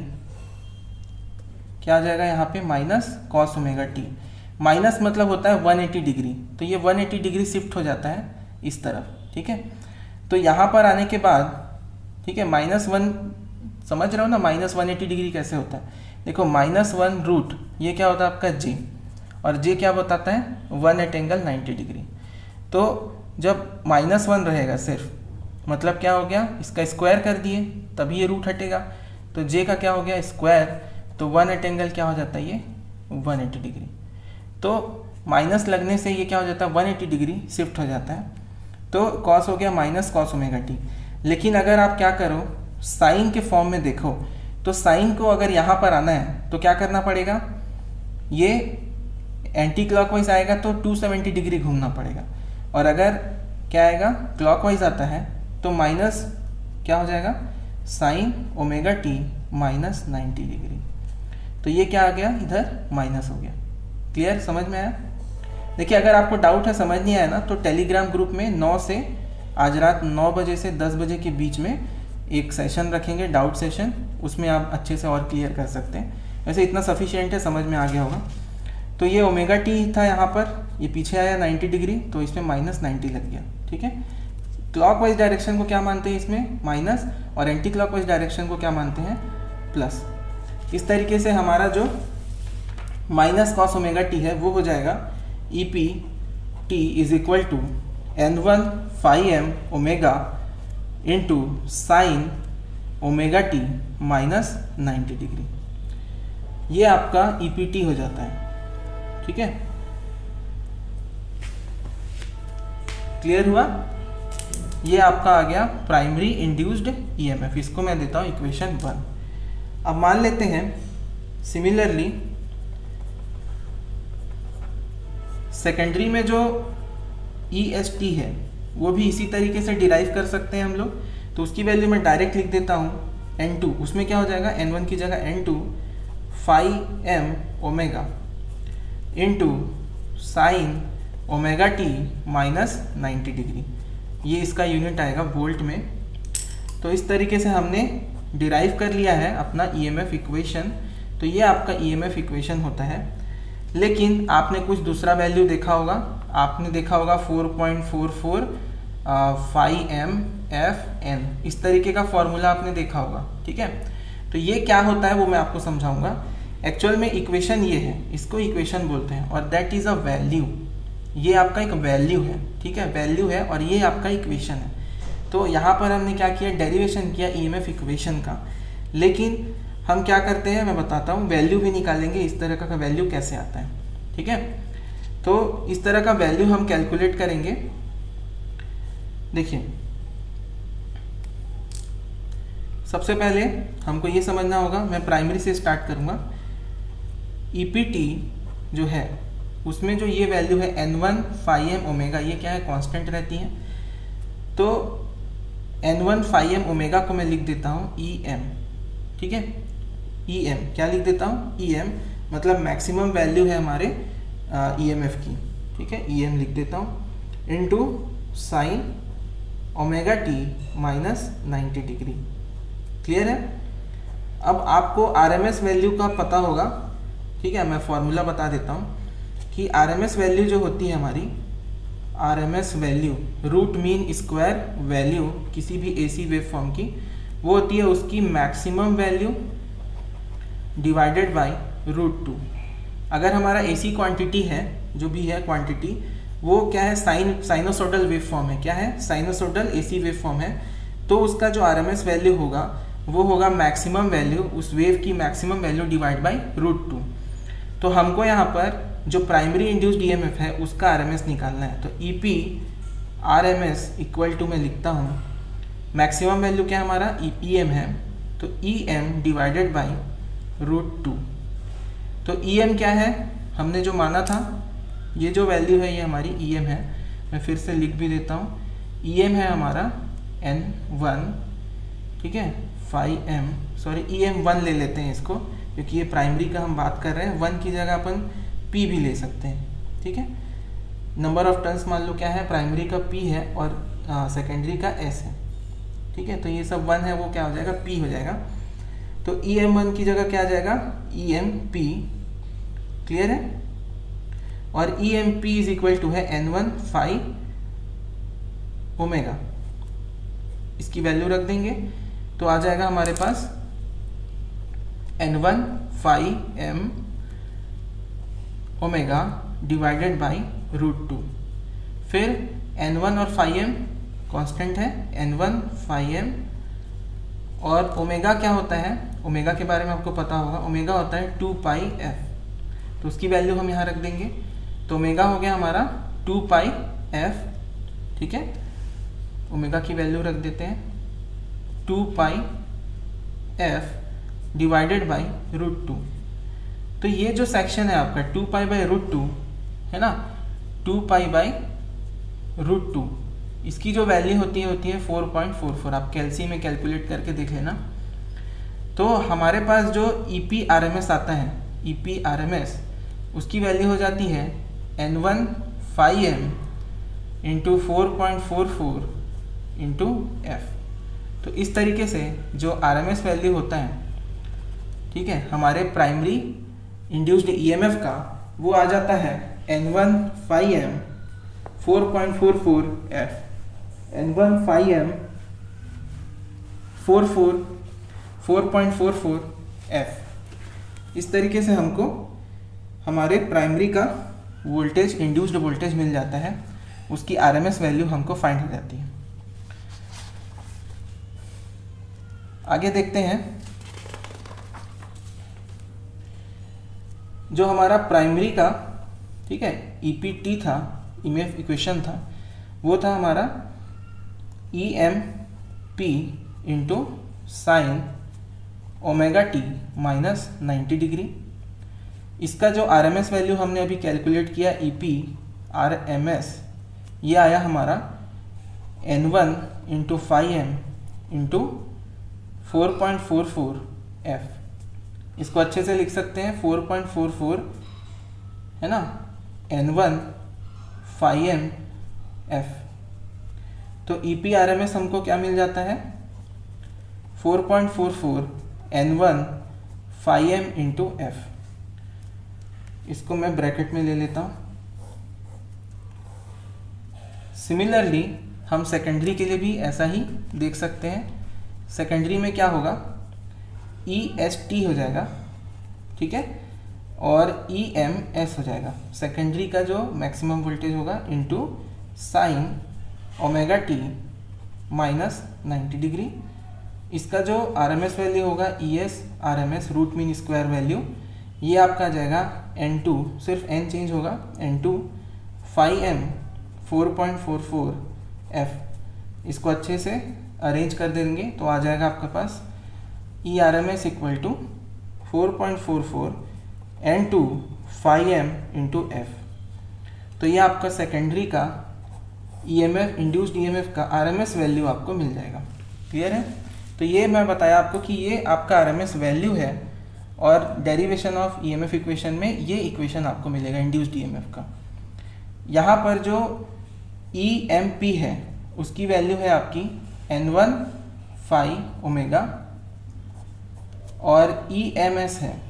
क्या आ जाएगा यहाँ पे minus cos omega t. Minus मतलब होता है 180 डिग्री, तो ये 180 डिग्री शिफ्ट हो जाता है इस तरफ, ठीक है। तो यहाँ पर आने के बाद, ठीक है, -1 समझ रहे हो ना, -180 डिग्री कैसे होता है। देखो -1 रूट ये क्या होता है आपका j, और j क्या बताता है 1@90 डिग्री। तो जब -1 रहेगा सिर्फ, मतलब क्या हो गया, इसका स्क्वायर कर दिए तभी ये रूट हटेगा, तो j का क्या हो गया स्क्वायर, तो 1@एंगल क्या हो जाता है ये 180 डिग्री। तो माइनस लगने से ये क्या हो जाता है 180 डिग्री शिफ्ट हो जाता है, तो कॉस हो गया माइनस कॉस ओमेगा टी। लेकिन अगर आप क्या करो साइन के फॉर्म में देखो, तो साइन को अगर यहाँ पर आना है तो क्या करना पड़ेगा, ये एंटी क्लॉकवाइज आएगा तो 270 डिग्री घूमना पड़ेगा, और अगर क्या आएगा क्लॉकवाइज आता है तो माइनस क्या हो जाएगा साइन ओमेगा टी -90 डिग्री। तो ये क्या आ गया इधर माइनस हो गया। क्लियर, समझ में आया। देखिए अगर आपको डाउट है, समझ नहीं आया ना, तो टेलीग्राम ग्रुप में 9 से आज रात 9 बजे से 10 बजे के बीच में एक सेशन रखेंगे, डाउट सेशन, उसमें आप अच्छे से और क्लियर कर सकते हैं। वैसे इतना सफिशिएंट है, समझ में आ गया होगा। तो ये ओमेगा टी था यहाँ पर, ये पीछे आया 90 डिग्री, तो इसमें -90 लग गया, ठीक है। क्लॉकवाइज डायरेक्शन को क्या मानते हैं इसमें माइनस, और एंटी क्लॉकवाइज डायरेक्शन को क्या मानते हैं प्लस। इस तरीके से हमारा जो माइनस कॉस ओमेगा टी है वो हो जाएगा e p t is equal to N1 phi m omega into sine omega t -90 degree. ये आपका ई पी टी हो जाता है, ठीक है। क्लियर हुआ। ये आपका आ गया प्राइमरी इंड्यूस्ड ईएमएफ, इसको मैं देता हूँ इक्वेशन 1। अब मान लेते हैं सिमिलरली सेकेंडरी में जो EST है वो भी इसी तरीके से डिराइव कर सकते हैं हम लोग। तो उसकी वैल्यू मैं डायरेक्ट लिख देता हूँ N2, उसमें क्या हो जाएगा N1 की जगह N2 phi m omega into sine omega t -90 degree. ये इसका यूनिट आएगा वोल्ट में। तो इस तरीके से हमने डिराइव कर लिया है अपना EMF इक्वेशन। तो ये आपका EMF इक्वेशन होता है। लेकिन आपने कुछ दूसरा वैल्यू देखा होगा, आपने देखा होगा 4.44 फाई एम एफ एन, इस तरीके का फॉर्मूला आपने देखा होगा, ठीक है। तो ये क्या होता है वो मैं आपको समझाऊंगा। एक्चुअल में इक्वेशन ये है, इसको इक्वेशन बोलते हैं, और दैट इज़ अ वैल्यू। ये आपका एक वैल्यू है, ठीक है, वैल्यू है, और ये आपका इक्वेशन है। तो यहाँ पर हमने क्या किया, डेरिवेशन किया EMF इक्वेशन का। लेकिन हम क्या करते हैं मैं बताता हूँ, वैल्यू भी निकालेंगे, इस तरह का वैल्यू कैसे आता है, ठीक है। तो इस तरह का वैल्यू हम कैलकुलेट करेंगे। देखिए सबसे पहले हमको ये समझना होगा, मैं प्राइमरी से स्टार्ट करूँगा। EPT जो है उसमें जो ये वैल्यू है N1 फाई एम ओमेगा, ये क्या है कांस्टेंट रहती है। तो N1 फाई एम ओमेगा को मैं लिख देता हूँ EM, ठीक है। EM क्या लिख देता हूँ EM, मतलब मैक्सिमम वैल्यू है हमारे EMF की, ठीक है, EM लिख देता हूँ into sine omega t -90 degree. Clear है। अब आपको RMS वैल्यू का पता होगा, ठीक है, मैं फॉर्मूला बता देता हूँ कि RMS वैल्यू जो होती है हमारी, RMS value root mean square value किसी भी AC वेव फॉर्म की, वो होती है उसकी मैक्सिमम वैल्यू डिवाइडेड बाय √2। अगर हमारा AC क्वांटिटी है, जो भी है क्वांटिटी, वो क्या है साइनोसोडल वेव फॉर्म है, क्या है साइनोसोडल AC वेव फॉर्म है, तो उसका जो RMS वैल्यू होगा वो होगा मैक्सिमम वैल्यू, उस वेव की मैक्सिमम वैल्यू डिवाइड बाय √2। तो हमको यहाँ पर जो प्राइमरी इंड्यूस्ड EMF है उसका RMS निकालना है। तो EP RMS इक्वल टू मैं लिखता हूँ, मैक्सिमम वैल्यू क्या हमारा EM है, तो EM डिवाइडेड बाय √2। तो EM क्या है हमने जो माना था, ये जो वैल्यू है ये हमारी EM है। मैं फिर से लिख भी देता हूँ, EM है हमारा N1, ठीक है, फाई एम, सॉरी EM1 ले लेते हैं इसको, क्योंकि ये प्राइमरी का हम बात कर रहे हैं। 1 की जगह अपन P भी ले सकते हैं, ठीक है। नंबर ऑफ टर्न्स मान लो क्या है, प्राइमरी का P है और सेकेंडरी का S है, ठीक है। तो ये सब 1 है, वो क्या हो जाएगा P हो जाएगा। तो EM1 की जगह क्या आ जाएगा, EMP। क्लियर है? और EMP इज इक्वल टू है N1 फाई ओमेगा। इसकी वैल्यू रख देंगे तो आ जाएगा हमारे पास N1 phi M omega divided by √2। फिर N1 और फाई M कांस्टेंट है, N1 फाई M, और ओमेगा क्या होता है, ओमेगा के बारे में आपको पता होगा, ओमेगा होता है 2 पाई f। तो उसकी वैल्यू हम यहाँ रख देंगे, तो ओमेगा हो गया हमारा 2 पाई f। ठीक है, ओमेगा की वैल्यू रख देते हैं 2 पाई f डिवाइडेड बाई √2। तो ये जो सेक्शन है आपका 2 पाई बाई √2 है ना, 2 पाई बाई √2, इसकी जो वैल्यू होती है 4.44। आप कैलसी में कैलकुलेट करके देख लेना। तो हमारे पास जो EPRMS आता है, EPRMS, उसकी वैल्यू हो जाती है N1 phi M into 4.44 into f। तो इस तरीके से जो RMS वैल्यू होता है, ठीक है, हमारे प्राइमरी इंड्यूस्ड EMF का, वो आ जाता है N1 phi M 4.44 f, N1 phi M 4.44 f। इस तरीके से हमको हमारे प्राइमरी का वोल्टेज, इंड्यूस्ड वोल्टेज मिल जाता है, उसकी RMS वैल्यू हमको फाइंड हो जाती है। आगे देखते हैं, जो हमारा प्राइमरी का, ठीक है, EPT था, EMF इक्वेशन था, वो था हमारा EMP into sine omega t minus 90 degree. इसका जो RMS वैल्यू हमने अभी कैलकुलेट किया EPRMS, ये आया हमारा N1 into phi M into 4.44 f। इसको अच्छे से लिख सकते हैं 4.44 है ना, N1 फाई M f। तो EPRMS हमको क्या मिल जाता है, 4.44 N1 phi M into f। इसको मैं ब्रैकेट में ले लेता हूँ। सिमिलरली हम सेकेंडरी के लिए भी ऐसा ही देख सकते हैं। सेकेंडरी में क्या होगा, EST हो जाएगा, ठीक है, और EMS हो जाएगा। सेकेंडरी का जो मैक्सिमम वोल्टेज होगा into sine omega t minus 90 degree. इसका जो RMS वैल्यू होगा ESRMS root mean square value, ये आपका आ जाएगा N2, सिर्फ N चेंज होगा, N2 फाई M 4.44 f। इसको अच्छे से अरेंज कर देंगे तो आ जाएगा आपके पास ERMS equal to 4.44 N2 phi M into f। तो ये आपका सेकेंडरी का EMF, इंड्यूस्ड EMF का RMS वैल्यू आपको मिल जाएगा। क्लियर है? तो ये मैं बताया आपको कि ये आपका RMS वैल्यू है, और डेरिवेशन ऑफ EMF इक्वेशन में ये इक्वेशन आपको मिलेगा इंड्यूस्ड EMF का। यहाँ पर जो EMP है उसकी वैल्यू है आपकी N1 फाई ओमेगा, और EMS है,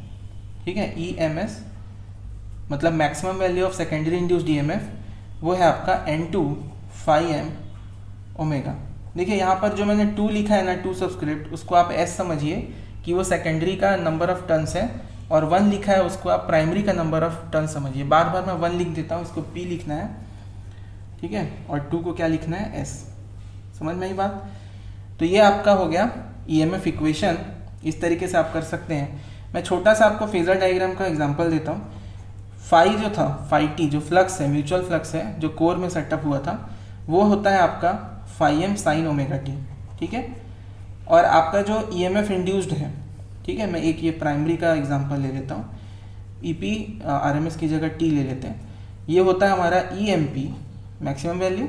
ठीक है, EMS मतलब maximum value of secondary induced EMF, वो है आपका N2 फाई M ओमेगा। देखिए यहाँ पर जो मैंने 2 लिखा है ना, 2 सब्सक्रिप्ट, उसको आप S समझिए कि वो सेकेंडरी का नंबर ऑफ टर्न्स है, और 1 लिखा है उसको आप प्राइमरी का नंबर ऑफ टर्न्स समझिए। बार बार मैं 1 लिख देता हूँ, इसको P लिखना है, ठीक है, और 2 को क्या लिखना है, S। समझ में आई बात? तो ये आपका हो गया EMF इक्वेशन। इस तरीके से आप कर सकते हैं। मैं छोटा सा आपको फेजर डायग्राम का एग्जांपल देता हूँ। फाई जो था, फाई टी जो फ्लक्स है, म्यूचुअल फ्लक्स है, जो कोर में सेटअप हुआ था, वो होता है आपका phi M sine omega t, ठीक है। और आपका जो EMF इंड्यूस्ड है, ठीक है, मैं एक ये प्राइमरी का एग्जांपल ले लेता हूँ, EPRMS की जगह T ले लेते हैं। ये होता है हमारा EMP maximum value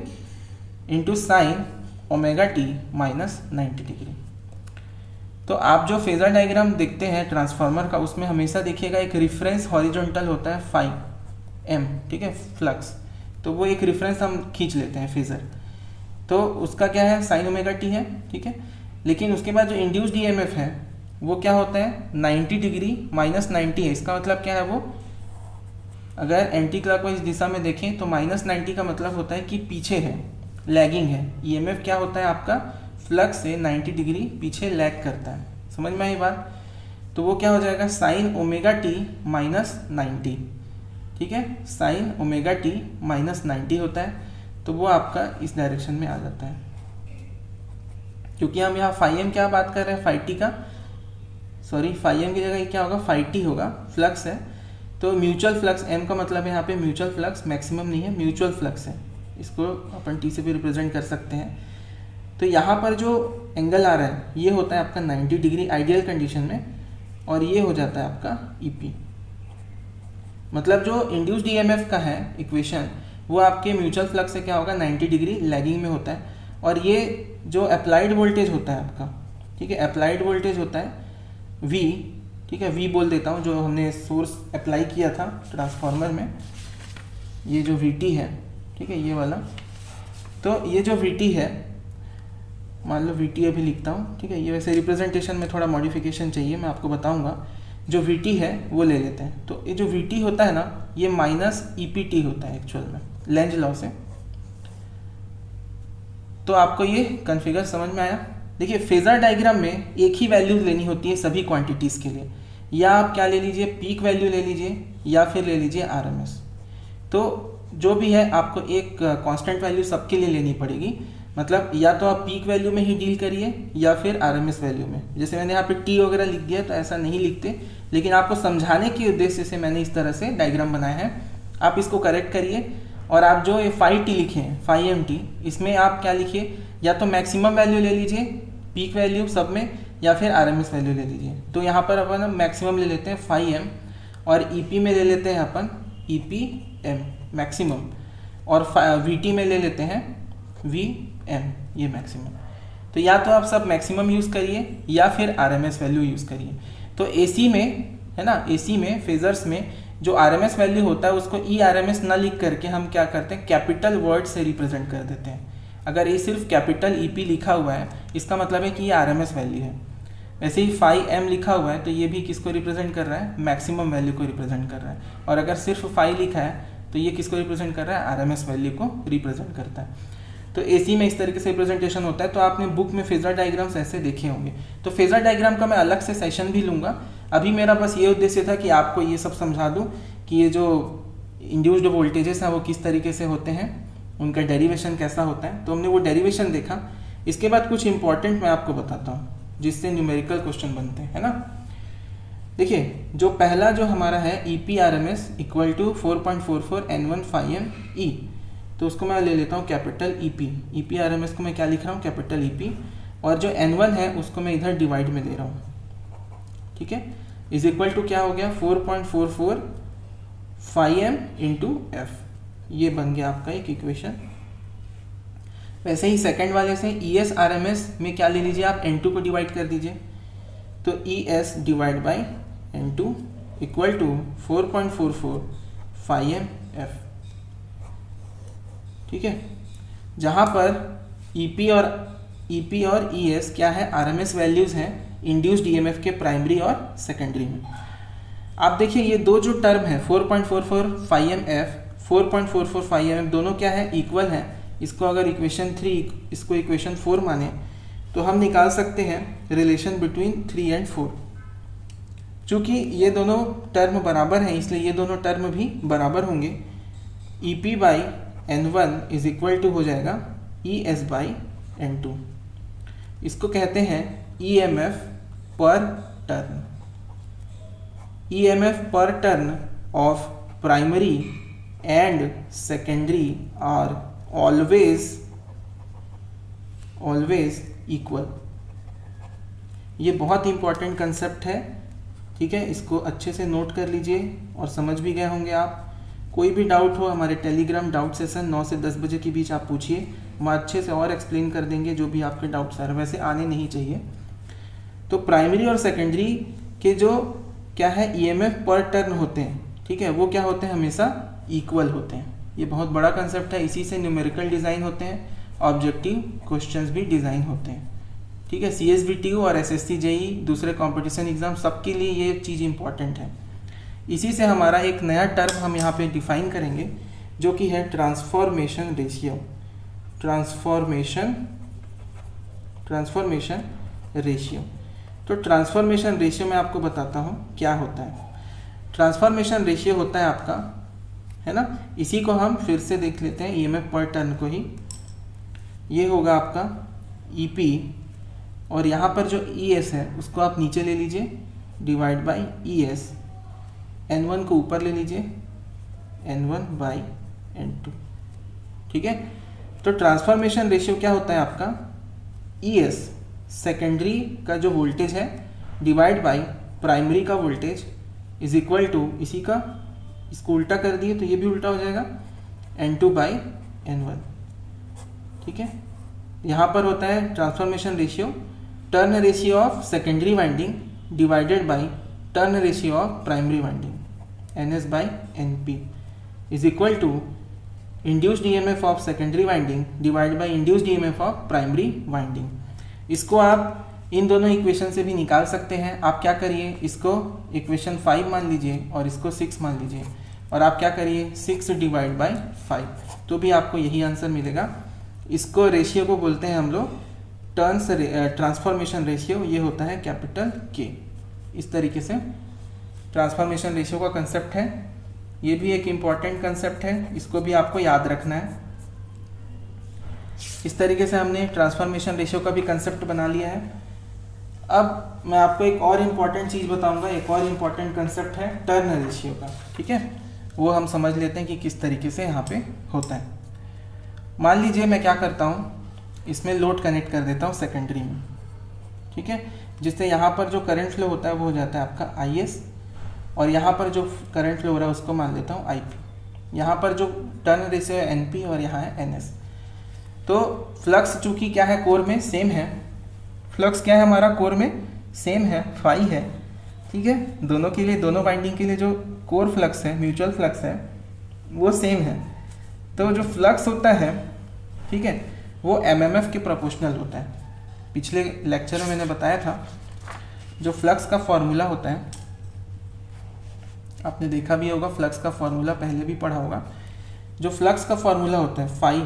into sine omega t minus 90 degree. तो आप जो फेजर डायग्राम देखते हैं ट्रांसफार्मर का, उसमें हमेशा देखिएगा एक रिफरेंस हॉरिजॉन्टल होता है फाई M, ठीक है, फ्लक्स। तो वो एक रिफरेंस हम खींच लेते हैं फेजर, तो उसका क्या है, साइन ओमेगा टी है, ठीक है। लेकिन उसके बाद जो इंड्यूस्ड EMF है वो क्या होता है 90 डिग्री -90 है। इसका मतलब क्या है, वो अगर एंटी क्लॉकवाइज दिशा में देखें तो -90 का मतलब होता है कि पीछे है, लैगिंग है। ईएमएफ क्या होता है आपका, फ्लक्स से 90 डिग्री पीछे लैग करता है। समझ में आई बात? तो वो क्या हो जाएगा sin ωt -90, ठीक है, sin ωt -90 होता है। तो वो आपका इस डायरेक्शन में आ जाता है। क्योंकि हम यहाँ φm क्या बात कर रहे हैं, φt का, सॉरी φm की जगह क्या होगा, φt होगा, फ्लक्स है। तो म्यूचुअल फ्लक्स, m का मतलब है यहाँ पे म्यूचुअल फ्लक्स, मैक्सिमम नहीं है, म्यूचुअल फ्लक्स है। इसको अपन t से भी रिप्रेजेंट कर सकते हैं। तो यहाँ पर जो एंगल आ रहा है ये होता है आपका 90 डिग्री आइडियल कंडीशन में, और ये हो जाता है आपका EP। मतलब जो इंड्यूस्ड ईएमएफ का है इक्वेशन, वो आपके म्यूचुअल फ्लक्स से क्या होगा 90 डिग्री लैगिंग में होता है। और ये जो अप्लाइड वोल्टेज होता है आपका, ठीक है, अप्लाइड वोल्टेज होता है V, ठीक है, V बोल देता हूँ, जो हमने सोर्स अप्लाई किया था ट्रांसफार्मर में, ये जो VT है, ठीक है, ये वाला। तो ये जो VT है, मान लो VT अभी लिखता हूँ, ठीक है, ये वैसे रिप्रेजेंटेशन में थोड़ा मॉडिफिकेशन चाहिए, मैं आपको बताऊँगा। जो VT है वो ले लेते हैं। तो ये जो VT होता है ना, ये -EPT होता है एक्चुअल में, लेंज लॉ से। तो आपको ये कॉन्फ़िगर समझ में आया? देखिए फेज़र डायग्राम में एक ही वैल्यू लेनी होती है सभी क्वांटिटीज़ के लिए, या आप क्या ले लीजिए, पीक वैल्यू ले लीजिए, या फिर ले लीजिए RMS। तो जो भी है आपको एक कांस्टेंट वैल्यू सबके लिए लेनी पड़ेगी। मतलब या तो आप पीक वैल्यू में ही डील करिए या फिर RMS वैल्यू में। जैसे मैंने यहाँ पे T वगैरह लिख दिया, तो ऐसा नहीं लिखते, लेकिन आपको समझाने के उद्देश्य से मैंने इस तरह से डायग्राम बनाया है। आप इसको करेक्ट करिए, और आप जो ये φt लिखे हैं, φmt, इसमें आप क्या लिखिए, या तो मैक्सिमम वैल्यू ले लीजिए पीक वैल्यू सब में, या फिर RMS वैल्यू ले लीजिए। तो यहाँ पर अपन मैक्सिमम ले लेते हैं φm, और EP में ले लेते हैं अपन EPM मैक्सिमम, और VT में ले लेते हैं VM, ये मैक्सिमम। तो या तो आप सब मैक्सिमम यूज़ करिए या फिर RMS वैल्यू यूज़ करिए। तो AC में है ना, AC में फेजर्स में जो RMS वैल्यू होता है उसको ERMS ना लिख करके हम क्या करते हैं, कैपिटल वर्ड से रिप्रेजेंट कर देते हैं। अगर ये सिर्फ कैपिटल EP लिखा हुआ है, इसका मतलब है कि ये RMS वैल्यू है। वैसे ही φm लिखा हुआ है, तो ये भी किसको रिप्रेजेंट कर रहा है, मैक्सिमम वैल्यू को रिप्रेजेंट कर रहा है। और अगर सिर्फ φ लिखा है, तो ये किसको रिप्रेजेंट कर रहा है, RMS वैल्यू को रिप्रेजेंट करता है। तो AC में इस तरीके से रिप्रेजेंटेशन होता है। तो आपने बुक में फेजर डायग्राम्स ऐसे देखे होंगे। तो फेजर डायग्राम का मैं अलग से सेशन भी लूँगा। अभी मेरा बस ये उद्देश्य था कि आपको ये सब समझा दूँ कि ये जो इंड्यूस्ड वोल्टेजेस हैं वो किस तरीके से होते हैं, उनका डेरिवेशन कैसा होता है। तो हमने वो डेरिवेशन देखा। इसके बाद कुछ इंपॉर्टेंट मैं आपको बताता हूँ जिससे न्यूमेरिकल क्वेश्चन बनते हैं, है ना। देखिए जो पहला जो हमारा है EP/RMS equal to 4.44 N1 φm E, तो उसको मैं ले लेता हूँ कैपिटल EP। EP/RMS को मैं क्या लिख रहा हूँ, कैपिटल EP, और जो N1 है उसको मैं इधर डिवाइड में दे रहा हूँ, ठीक है, इज इक्वल टू क्या हो गया 4.44 φm इंटू F। ये बन गया आपका एक इक्वेशन। वैसे ही सेकंड वाले से ES/RMS में क्या ले लीजिए आप, N2 को डिवाइड कर दीजिए, तो ES divide by N2 equal to 4.44 φm F, ठीक है। जहाँ पर EP और ES क्या है, RMS वैल्यूज़ हैं इंड्यूस्ड EMF के प्राइमरी और सेकेंडरी में। आप देखिए ये दो जो टर्म है 4.44 φm F, 4.44 φm F, दोनों क्या है, इक्वल है। इसको अगर इक्वेशन 3 इसको इक्वेशन 4 माने तो हम निकाल सकते हैं रिलेशन बिटवीन 3 एंड 4। चूँकि ये दोनों टर्म बराबर हैं इसलिए ये दोनों टर्म भी बराबर होंगे। EP बाई N1 इज इक्वल टू हो जाएगा ES बाई N2। इसको कहते हैं EMF per turn. EMF per turn of primary and secondary are always equal. ये बहुत इंपॉर्टेंट कंसेप्ट है, ठीक है। इसको अच्छे से नोट कर लीजिए और समझ भी गए होंगे आप। कोई भी डाउट हो हमारे टेलीग्राम डाउट सेशन 9 से 10 बजे के बीच आप पूछिए, हम अच्छे से और एक्सप्लेन कर देंगे जो भी आपके डाउट्स आ रहे हैं। वैसे आने नहीं चाहिए। तो प्राइमरी और सेकेंडरी के जो क्या है EMF पर टर्न होते हैं, ठीक है, वो क्या होते हैं, हमेशा इक्वल होते हैं। ये बहुत बड़ा कंसेप्ट है। इसी से न्यूमेरिकल डिज़ाइन होते हैं, ऑब्जेक्टिव क्वेश्चंस भी डिज़ाइन होते हैं, ठीक है, CSBTU और SSC JEE दूसरे कंपटीशन एग्ज़ाम सबके लिए ये चीज़ इंपॉर्टेंट है। इसी से हमारा एक नया टर्म हम यहाँ पे डिफाइन करेंगे जो कि है ट्रांसफॉर्मेशन रेशियो। Transformation ratio. तो ट्रांसफॉर्मेशन रेशियो मैं आपको बताता हूँ क्या होता है। ट्रांसफॉर्मेशन रेशियो होता है आपका, है ना, इसी को हम फिर से देख लेते हैं EMF पर टर्न को ही। ये होगा आपका EP और यहाँ पर जो ES है उसको आप नीचे ले लीजिए, डिवाइड बाई ES, N1 को ऊपर ले लीजिए, N1 बाई N2, ठीक है। तो ट्रांसफॉर्मेशन रेशियो क्या होता है आपका, ES सेकेंडरी का जो वोल्टेज है डिवाइड बाई प्राइमरी का वोल्टेज इज इक्वल टू, इसी का इसको उल्टा कर दिए तो ये भी उल्टा हो जाएगा, N2 बाई N1, ठीक है। यहाँ पर होता है transformation ratio turn ratio of secondary winding divided by turn ratio of primary winding, NS by NP is equal to induced EMF of secondary winding divide by induced EMF of primary winding. इसको आप इन दोनों equation से भी निकाल सकते हैं। आप क्या करिए, इसको इक्वेशन 5 मान लीजिए और इसको 6 मान लीजिए, और आप क्या करिए 6 डिवाइड बाई 5, तो भी आपको यही आंसर मिलेगा। इसको रेशियो को बोलते हैं हम लोग टर्न्स ट्रांसफॉर्मेशन रेशियो, ये होता है कैपिटल K। इस तरीके से ट्रांसफॉर्मेशन रेशियो का कंसेप्ट है, ये भी एक इम्पॉर्टेंट कंसेप्ट है, इसको भी आपको याद रखना है। इस तरीके से हमने ट्रांसफॉर्मेशन रेशियो का भी कंसेप्ट बना लिया है। अब मैं आपको एक और इम्पॉर्टेंट चीज़ बताऊंगा, एक और इम्पॉर्टेंट कंसेप्ट है टर्न रेशियो का, ठीक है। वो हम समझ लेते हैं कि किस तरीके से यहाँ पे होता है। मान लीजिए मैं क्या करता हूँ, इसमें लोड कनेक्ट कर देता हूँ सेकेंडरी में, ठीक है, जिससे यहाँ पर जो करंट फ्लो होता है वो हो जाता है आपका IS, और यहाँ पर जो करंट फ्लो हो रहा है उसको मान लेता हूँ IP। यहाँ पर जो टर्न रेशियो है NP और यहाँ है NS। तो फ्लक्स चूँकि क्या है कोर में सेम है, फ्लक्स क्या है हमारा कोर में सेम है, फाई है, ठीक है। दोनों के लिए, दोनों बाइंडिंग के लिए जो कोर फ्लक्स है, म्यूचुअल फ्लक्स है, वो सेम है। तो जो फ्लक्स होता है, ठीक है, वो MMF के प्रोपोर्शनल होता है। पिछले लेक्चर में मैंने बताया था जो फ्लक्स का फॉर्मूला होता है, आपने देखा भी होगा, फ्लक्स का फॉर्मूला पहले भी पढ़ा होगा। जो फ्लक्स का फॉर्मूला होता है फाई,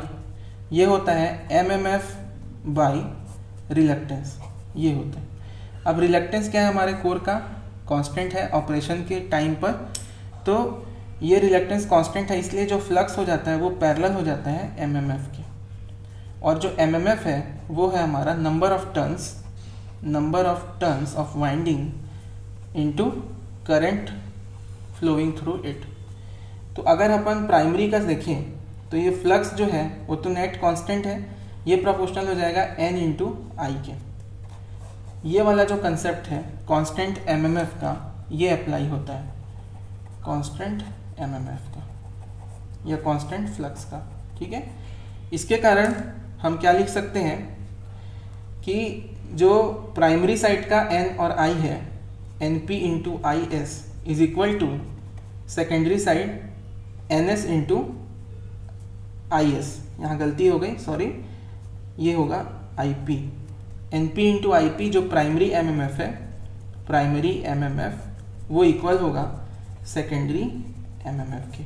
ये होता है MMF बाई रिलक्टेंस, ये होता है। अब रिलक्टेंस क्या है हमारे कोर का, कांस्टेंट है ऑपरेशन के टाइम पर। तो ये रिलक्टेंस कांस्टेंट है, इसलिए जो फ्लक्स हो जाता है वो पैरेलल हो जाता है MMF के। और जो MMF है वो है हमारा number of turns of winding into current flowing through it. तो अगर अपन प्राइमरी का देखें तो ये फ्लक्स जो है वो तो नेट कांस्टेंट है, ये प्रोपोर्शनल हो जाएगा N इंटू आई के। ये वाला जो कंसेप्ट है कांस्टेंट MMF का, ये अप्लाई होता है कांस्टेंट MMF का या कांस्टेंट फ्लक्स का, ठीक है। इसके कारण हम क्या लिख सकते हैं कि जो प्राइमरी साइड का N और I है, NP into IS is equal to secondary side NS into IS, यहाँ गलती हो गई, सॉरी, ये होगा IP। NP इंटू IP जो प्राइमरी MMF है, प्राइमरी MMF वो इक्वल होगा सेकेंडरी MMF के।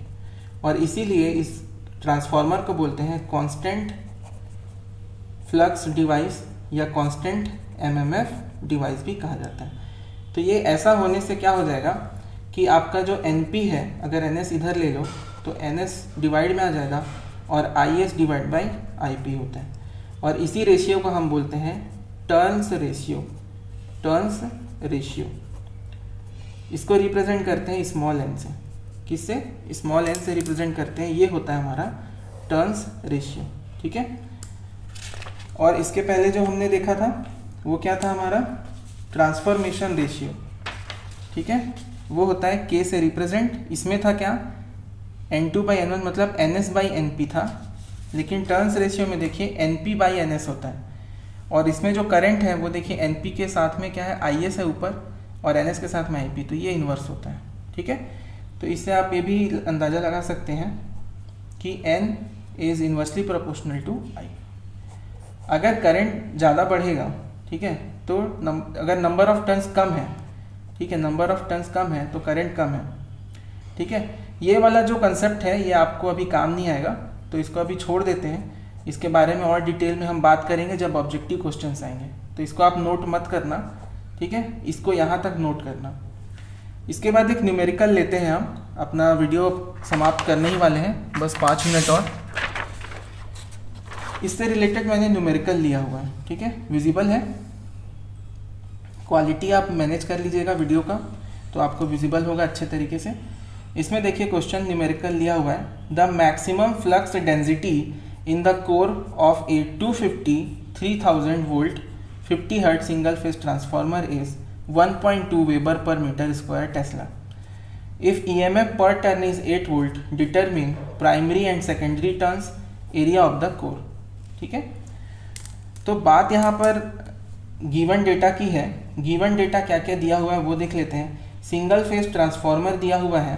और इसीलिए इस ट्रांसफार्मर को बोलते हैं कांस्टेंट फ्लक्स डिवाइस या कांस्टेंट MMF डिवाइस भी कहा जाता है। तो ये ऐसा होने से क्या हो जाएगा कि आपका जो NP है, अगर NS इधर ले लो तो NS डिवाइड में आ जाएगा और IS डिवाइड बाई IP होता है। और इसी रेशियो को हम बोलते हैं टर्न्स रेशियो। इसको रिप्रेजेंट करते हैं स्मॉल n से, किससे, स्मॉल n से रिप्रेजेंट करते हैं, ये होता है हमारा टर्न्स रेशियो, ठीक है। और इसके पहले जो हमने देखा था वो क्या था हमारा ट्रांसफॉर्मेशन रेशियो, ठीक है, वो होता है K से रिप्रेजेंट। इसमें था क्या N2 बाई N1 मतलब NS बाई NP था, लेकिन टर्न्स रेशियो में देखिए NP बाई NS होता है। और इसमें जो करंट है वो देखिए NP के साथ में क्या है IS है ऊपर और NS के साथ में IP, तो ये इन्वर्स होता है, ठीक है। तो इससे आप ये भी अंदाज़ा लगा सकते हैं कि N is inversely proportional to I। अगर करंट ज़्यादा बढ़ेगा, ठीक है। तो अगर नंबर ऑफ टन्स कम है, ठीक है, नंबर ऑफ टन्स कम है तो करंट कम है, ठीक है। ये वाला जो कंसेप्ट है ये आपको अभी काम नहीं आएगा, तो इसको अभी छोड़ देते हैं। इसके बारे में और डिटेल में हम बात करेंगे जब ऑब्जेक्टिव क्वेश्चंस आएंगे, तो इसको आप नोट मत करना, ठीक है, इसको यहाँ तक नोट करना। इसके बाद एक न्यूमेरिकल लेते हैं हम, अपना वीडियो समाप्त करने ही वाले हैं, बस 5 मिनट और। इससे रिलेटेड मैंने न्यूमेरिकल लिया हुआ है, ठीक है, विजिबल है। क्वालिटी आप मैनेज कर लीजिएगा वीडियो का, तो आपको विजिबल होगा अच्छे तरीके से। इसमें देखिए क्वेश्चन न्यूमेरिकल लिया हुआ है, the maximum flux density in the core of a 250-3000 volt 50 hertz single phase transformer is 1.2 weber per meter square tesla. If EMF per turn is 8 volt, determine primary and secondary turns area of the core। ठीक है, तो बात यहाँ पर given data की है। Given data क्या क्या दिया हुआ है वो देख लेते हैं। सिंगल फेज ट्रांसफार्मर दिया हुआ है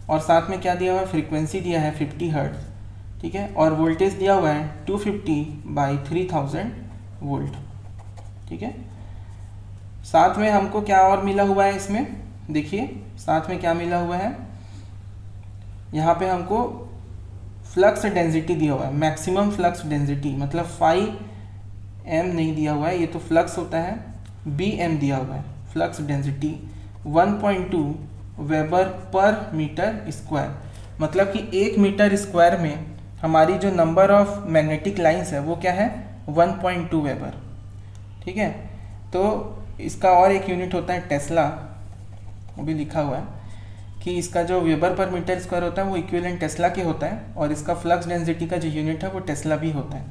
और साथ में क्या दिया हुआ है, फ्रीक्वेंसी दिया है 50 हर्ट्ज, ठीक है, और वोल्टेज दिया हुआ है 250/3000 वोल्ट, ठीक है। साथ में हमको क्या और मिला हुआ है इसमें, देखिए साथ में क्या मिला हुआ है, यहाँ पे हमको फ्लक्स डेंसिटी दिया हुआ है, मैक्सिमम फ्लक्स डेंसिटी, मतलब 5m नहीं दिया हुआ है, ये तो फ्लक्स होता है, bm दिया हुआ है। Flux density 1.2 weber per meter square, मतलब कि 1 मीटर स्क्वायर में हमारी जो नंबर ऑफ मैग्नेटिक लाइंस है वो क्या है, 1.2 वेबर, ठीक है। तो इसका और एक यूनिट होता है टेस्ला, वो भी लिखा हुआ है कि इसका जो वेबर पर मीटर स्क्वायर होता है वो इक्विवेलेंट टेस्ला के होता है, और इसका फ्लक्स डेंसिटी का जो यूनिट है वो टेस्ला भी होता है।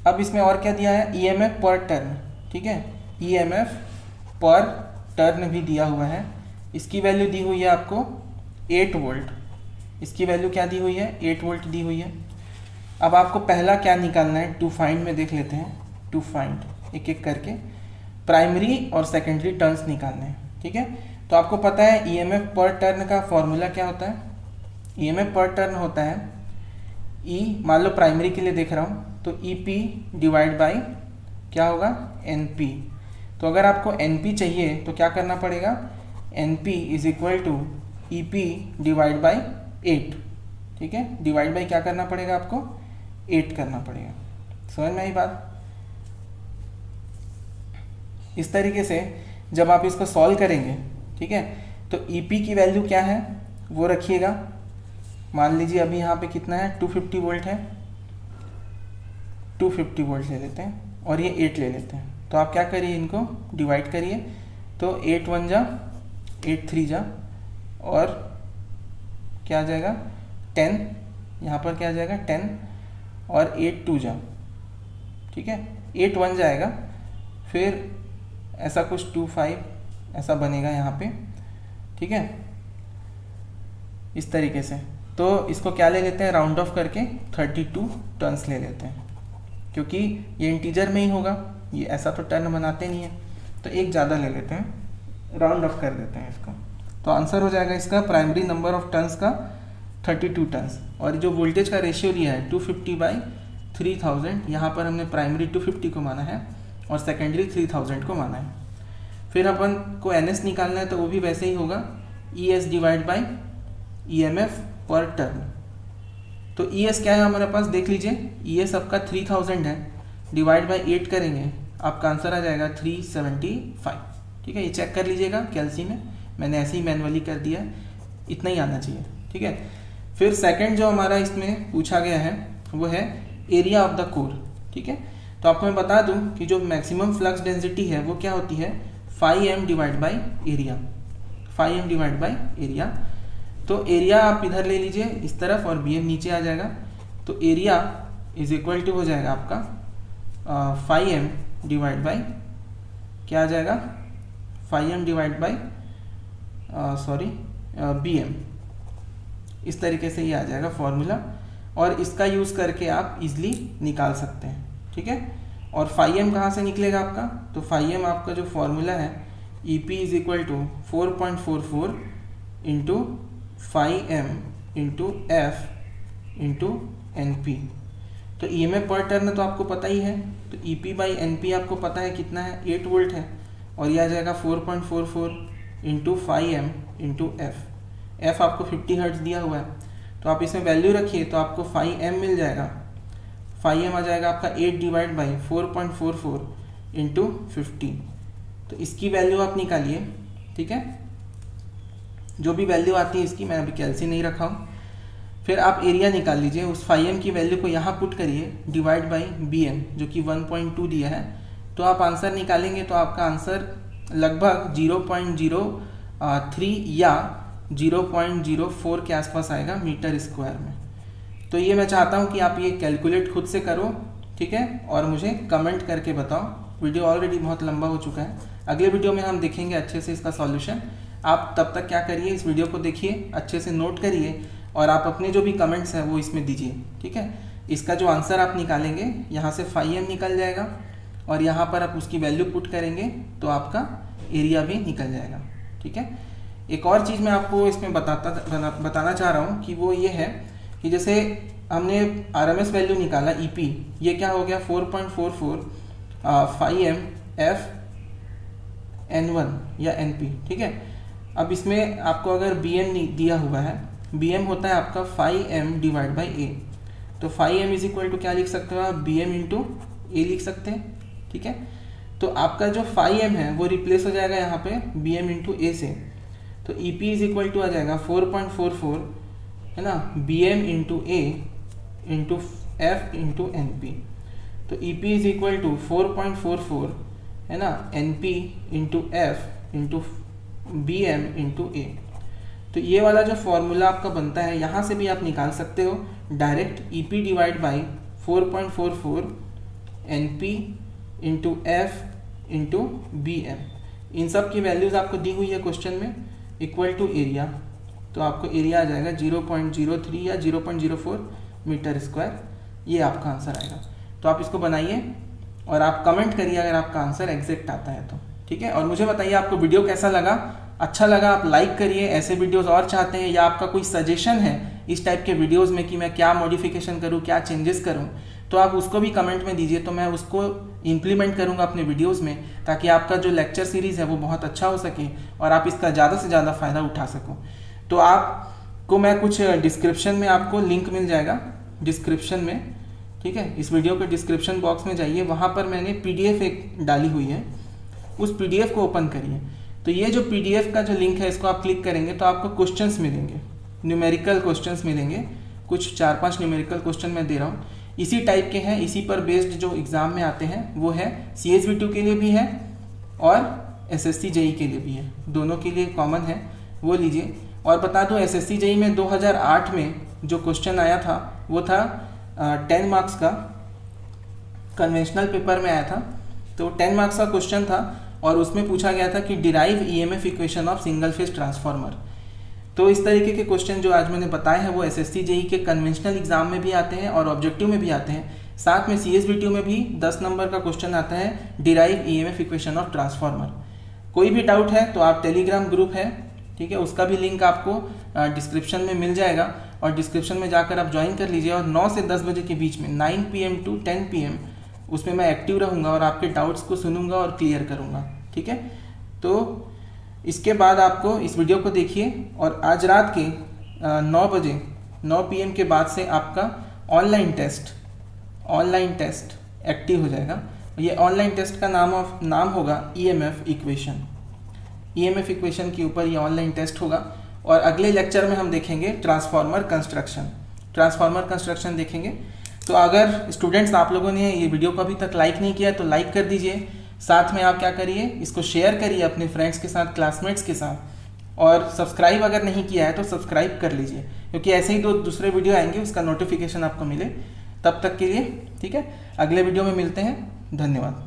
अब इसमें और क्या दिया है, EMF पर टर्न, ठीक है, EMF पर टर्न भी दिया हुआ है। इसकी वैल्यू दी हुई है आपको 8 वोल्ट, इसकी वैल्यू क्या दी हुई है, 8 वोल्ट दी हुई है। अब आपको पहला क्या निकालना है, टू फाइंड में देख लेते हैं, टू फाइंड एक एक करके प्राइमरी और सेकेंडरी टर्न्स निकालने हैं, ठीक है। तो आपको पता है EMF पर टर्न का फॉर्मूला क्या होता है, EMF पर टर्न होता है E, मान लो प्राइमरी के लिए देख रहा हूँ तो EP डिवाइड बाई क्या होगा, NP। तो अगर आपको NP चाहिए तो क्या करना पड़ेगा, NP is equal to EP divide by 8, ठीक है, डिवाइड बाई क्या करना पड़ेगा आपको, 8 करना पड़ेगा। समझ में आई बात। इस तरीके से जब आप इसको सॉल्व करेंगे, ठीक है, तो EP की वैल्यू क्या है वो रखिएगा। मान लीजिए अभी यहाँ पे कितना है, 250 वोल्ट है, 250 वोल्ट ले लेते हैं और ये 8 ले लेते हैं। तो आप क्या करिए, इनको डिवाइड करिए, तो 8 1 जा 8 3 जा, और क्या आ जाएगा 10, यहाँ पर क्या आ जाएगा 10, और 8 2 जा, ठीक है, 8 1 जाएगा, फिर ऐसा कुछ 2 5 ऐसा बनेगा यहाँ पे, ठीक है, इस तरीके से। तो इसको क्या ले लेते हैं, राउंड ऑफ करके 32 टर्न्स ले लेते हैं, क्योंकि ये इंटीजर में ही होगा, ये ऐसा तो टर्न बनाते नहीं है, तो एक ज़्यादा ले लेते हैं, राउंड ऑफ कर देते हैं इसको। तो आंसर हो जाएगा इसका प्राइमरी नंबर ऑफ टर्न्स का 32 टर्न्स, और जो वोल्टेज का रेशियो लिया है 250/3000, यहाँ पर हमने प्राइमरी 250 को माना है और सेकेंडरी 3000 को माना है। फिर अपन को NS निकालना है, तो वो भी वैसे ही होगा, ES divide by EMF per turn. तो ES क्या है हमारे पास, देख लीजिए, ES आपका 3000 है, डिवाइड बाई 8 करेंगे, आपका आंसर आ जाएगा 375, ठीक है। ये चेक कर लीजिएगा कैलसी में, मैंने ऐसे ही मैनुअली कर दिया है, इतना ही आना चाहिए, ठीक है। फिर सेकंड जो हमारा इसमें पूछा गया है वो है एरिया ऑफ द कोर, ठीक है। तो आपको मैं बता दूं कि जो मैक्सिमम फ्लक्स डेंसिटी है वो क्या होती है, 5m divide by area, 5m divide by area. तो एरिया आप इधर ले लीजिए इस तरफ और bm नीचे आ जाएगा, तो एरिया इज इक्वल टू हो जाएगा आपका 5m डिवाइड बाई क्या आ जाएगा, 5m डिवाइड बाई bm, इस तरीके से ये आ जाएगा फॉर्मूला, और इसका यूज़ करके आप इजली निकाल सकते हैं, ठीक है। और 5m कहाँ से निकलेगा आपका, तो 5m आपका जो फॉर्मूला है EP is equal to 4.44 into 5m into F into NP, तो EMF पर टर्न तो आपको पता ही है, तो EP/NP आपको पता है कितना है, 8 वोल्ट है, और यह आ जाएगा 4.44 इंटू 5M इंटू F आपको 50 हर्ट्ज दिया हुआ है, तो आप इसमें वैल्यू रखिए तो आपको 5M मिल जाएगा। 5M आ जाएगा आपका 8/4.44 इंटू 50, तो इसकी वैल्यू आप निकालिए। ठीक है, जो भी वैल्यू आती है इसकी, मैं अभी कैलसी नहीं रखा हूँ। फिर आप एरिया निकाल लीजिए, उस 5M की वैल्यू को यहाँ पुट करिए, डिवाइड बाई BM जो कि 1.2 दिया है, तो आप आंसर निकालेंगे तो आपका आंसर लगभग 0.03 या 0.04 के आसपास आएगा मीटर स्क्वायर में। तो ये मैं चाहता हूँ कि आप ये कैलकुलेट खुद से करो, ठीक है, और मुझे कमेंट करके बताओ। वीडियो ऑलरेडी बहुत लंबा हो चुका है, अगले वीडियो में हम देखेंगे अच्छे से इसका सॉल्यूशन। आप तब तक क्या करिए, इस वीडियो को देखिए, अच्छे से नोट करिए, और आप अपने जो भी कमेंट्स हैं वो इसमें दीजिए। ठीक है, इसका जो आंसर आप निकालेंगे, यहाँ से 5M निकल जाएगा, और यहाँ पर आप उसकी वैल्यू पुट करेंगे तो आपका एरिया भी निकल जाएगा। ठीक है, एक और चीज़ मैं आपको इसमें बताना चाह रहा हूँ कि वो ये है कि जैसे हमने RMS वैल्यू निकाला EP, ये क्या हो गया 4.44 5M F N1 या NP। ठीक है, अब इसमें आपको अगर BM दिया हुआ है, BM होता है आपका 5M डिवाइड बाई A, तो 5M इज इक्वल टू क्या लिख सकते हो आप, BM इंटू A लिख सकते हैं। ठीक है, तो आपका जो 5M है वो रिप्लेस हो जाएगा यहाँ पे BM इंटू A से, तो EP इज इक्वल टू आ जाएगा 4.44 है ना, BM into A into F into NP, तो EP इज इक्वल टू 4.44 है ना, NP into F into BM into A। तो ये वाला जो फॉर्मूला आपका बनता है, यहाँ से भी आप निकाल सकते हो direct, EP divide by 4.44 NP into F into BM, इन सब की वैल्यूज़ आपको दी हुई है क्वेश्चन में, इक्वल टू एरिया, तो आपको एरिया आ जाएगा 0.03 या 0.04 मीटर स्क्वायर, ये आपका आंसर आएगा। तो आप इसको बनाइए और आप कमेंट करिए अगर आपका आंसर एग्जैक्ट आता है तो। ठीक है, और मुझे बताइए आपको वीडियो कैसा लगा, अच्छा लगा आप लाइक करिए, ऐसे वीडियोस और चाहते हैं, या आपका कोई सजेशन है इस टाइप के वीडियोस में कि मैं क्या मॉडिफिकेशन करूं, क्या चेंजेस करूं, तो आप उसको भी कमेंट में दीजिए, तो मैं उसको इम्प्लीमेंट करूंगा अपने वीडियोस में, ताकि आपका जो लेक्चर सीरीज़ है वो बहुत अच्छा हो सके और आप इसका ज़्यादा से ज़्यादा फ़ायदा उठा सको। तो आपको मैं कुछ डिस्क्रिप्शन में आपको लिंक मिल जाएगा डिस्क्रिप्शन में। ठीक है, इस वीडियो के डिस्क्रिप्शन बॉक्स में जाइए, वहाँ पर मैंने PDF एक डाली हुई है, उस PDF को ओपन करिए। तो ये जो PDF का जो लिंक है, इसको आप क्लिक करेंगे तो आपको क्वेश्चंस मिलेंगे, न्यूमेरिकल क्वेश्चंस मिलेंगे, कुछ 4-5 न्यूमेरिकल क्वेश्चन मैं दे रहा हूँ, इसी टाइप के हैं, इसी पर बेस्ड जो एग्ज़ाम में आते हैं वो है, CSV2 के लिए भी है और SSC JEE के लिए भी है, दोनों के लिए कॉमन है, वो लीजिए। और बता दूँ SSC JEE में 2008 में जो क्वेश्चन आया था वो था 10 मार्क्स का, कन्वेंशनल पेपर में आया था, तो 10 मार्क्स का क्वेश्चन था और उसमें पूछा गया था कि derive EMF equation of single phase transformer. तो इस तरीके के क्वेश्चन जो आज मैंने बताए हैं वो SSC JEE के कन्वेंशनल एग्जाम में भी आते हैं और ऑब्जेक्टिव में भी आते हैं, साथ में CSV2 में भी 10 नंबर का क्वेश्चन आता है, derive EMF equation of transformer. कोई भी डाउट है तो आप टेलीग्राम ग्रुप है, ठीक है, उसका भी लिंक आपको डिस्क्रिप्शन में मिल जाएगा, और डिस्क्रिप्शन में जाकर आप ज्वाइन कर लीजिए। और 9 से 10 बजे के बीच में 9 PM टू 10 PM उसमें मैं एक्टिव रहूँगा और आपके डाउट्स को सुनूंगा और क्लियर करूँगा। ठीक है, तो इसके बाद आपको इस वीडियो को देखिए, और आज रात के 9 बजे 9 PM के बाद से आपका ऑनलाइन टेस्ट एक्टिव हो जाएगा। ये ऑनलाइन टेस्ट का नाम होगा EMF इक्वेशन के ऊपर ये ऑनलाइन टेस्ट होगा। और अगले लेक्चर में हम देखेंगे ट्रांसफार्मर कंस्ट्रक्शन देखेंगे। तो अगर स्टूडेंट्स आप लोगों ने ये वीडियो को अभी तक लाइक नहीं किया तो लाइक कर दीजिए, साथ में आप क्या करिए, इसको शेयर करिए अपने फ्रेंड्स के साथ, क्लासमेट्स के साथ, और सब्सक्राइब अगर नहीं किया है तो सब्सक्राइब कर लीजिए, क्योंकि ऐसे ही दूसरे वीडियो आएंगे उसका नोटिफिकेशन आपको मिले। तब तक के लिए ठीक है, अगले वीडियो में मिलते हैं, धन्यवाद।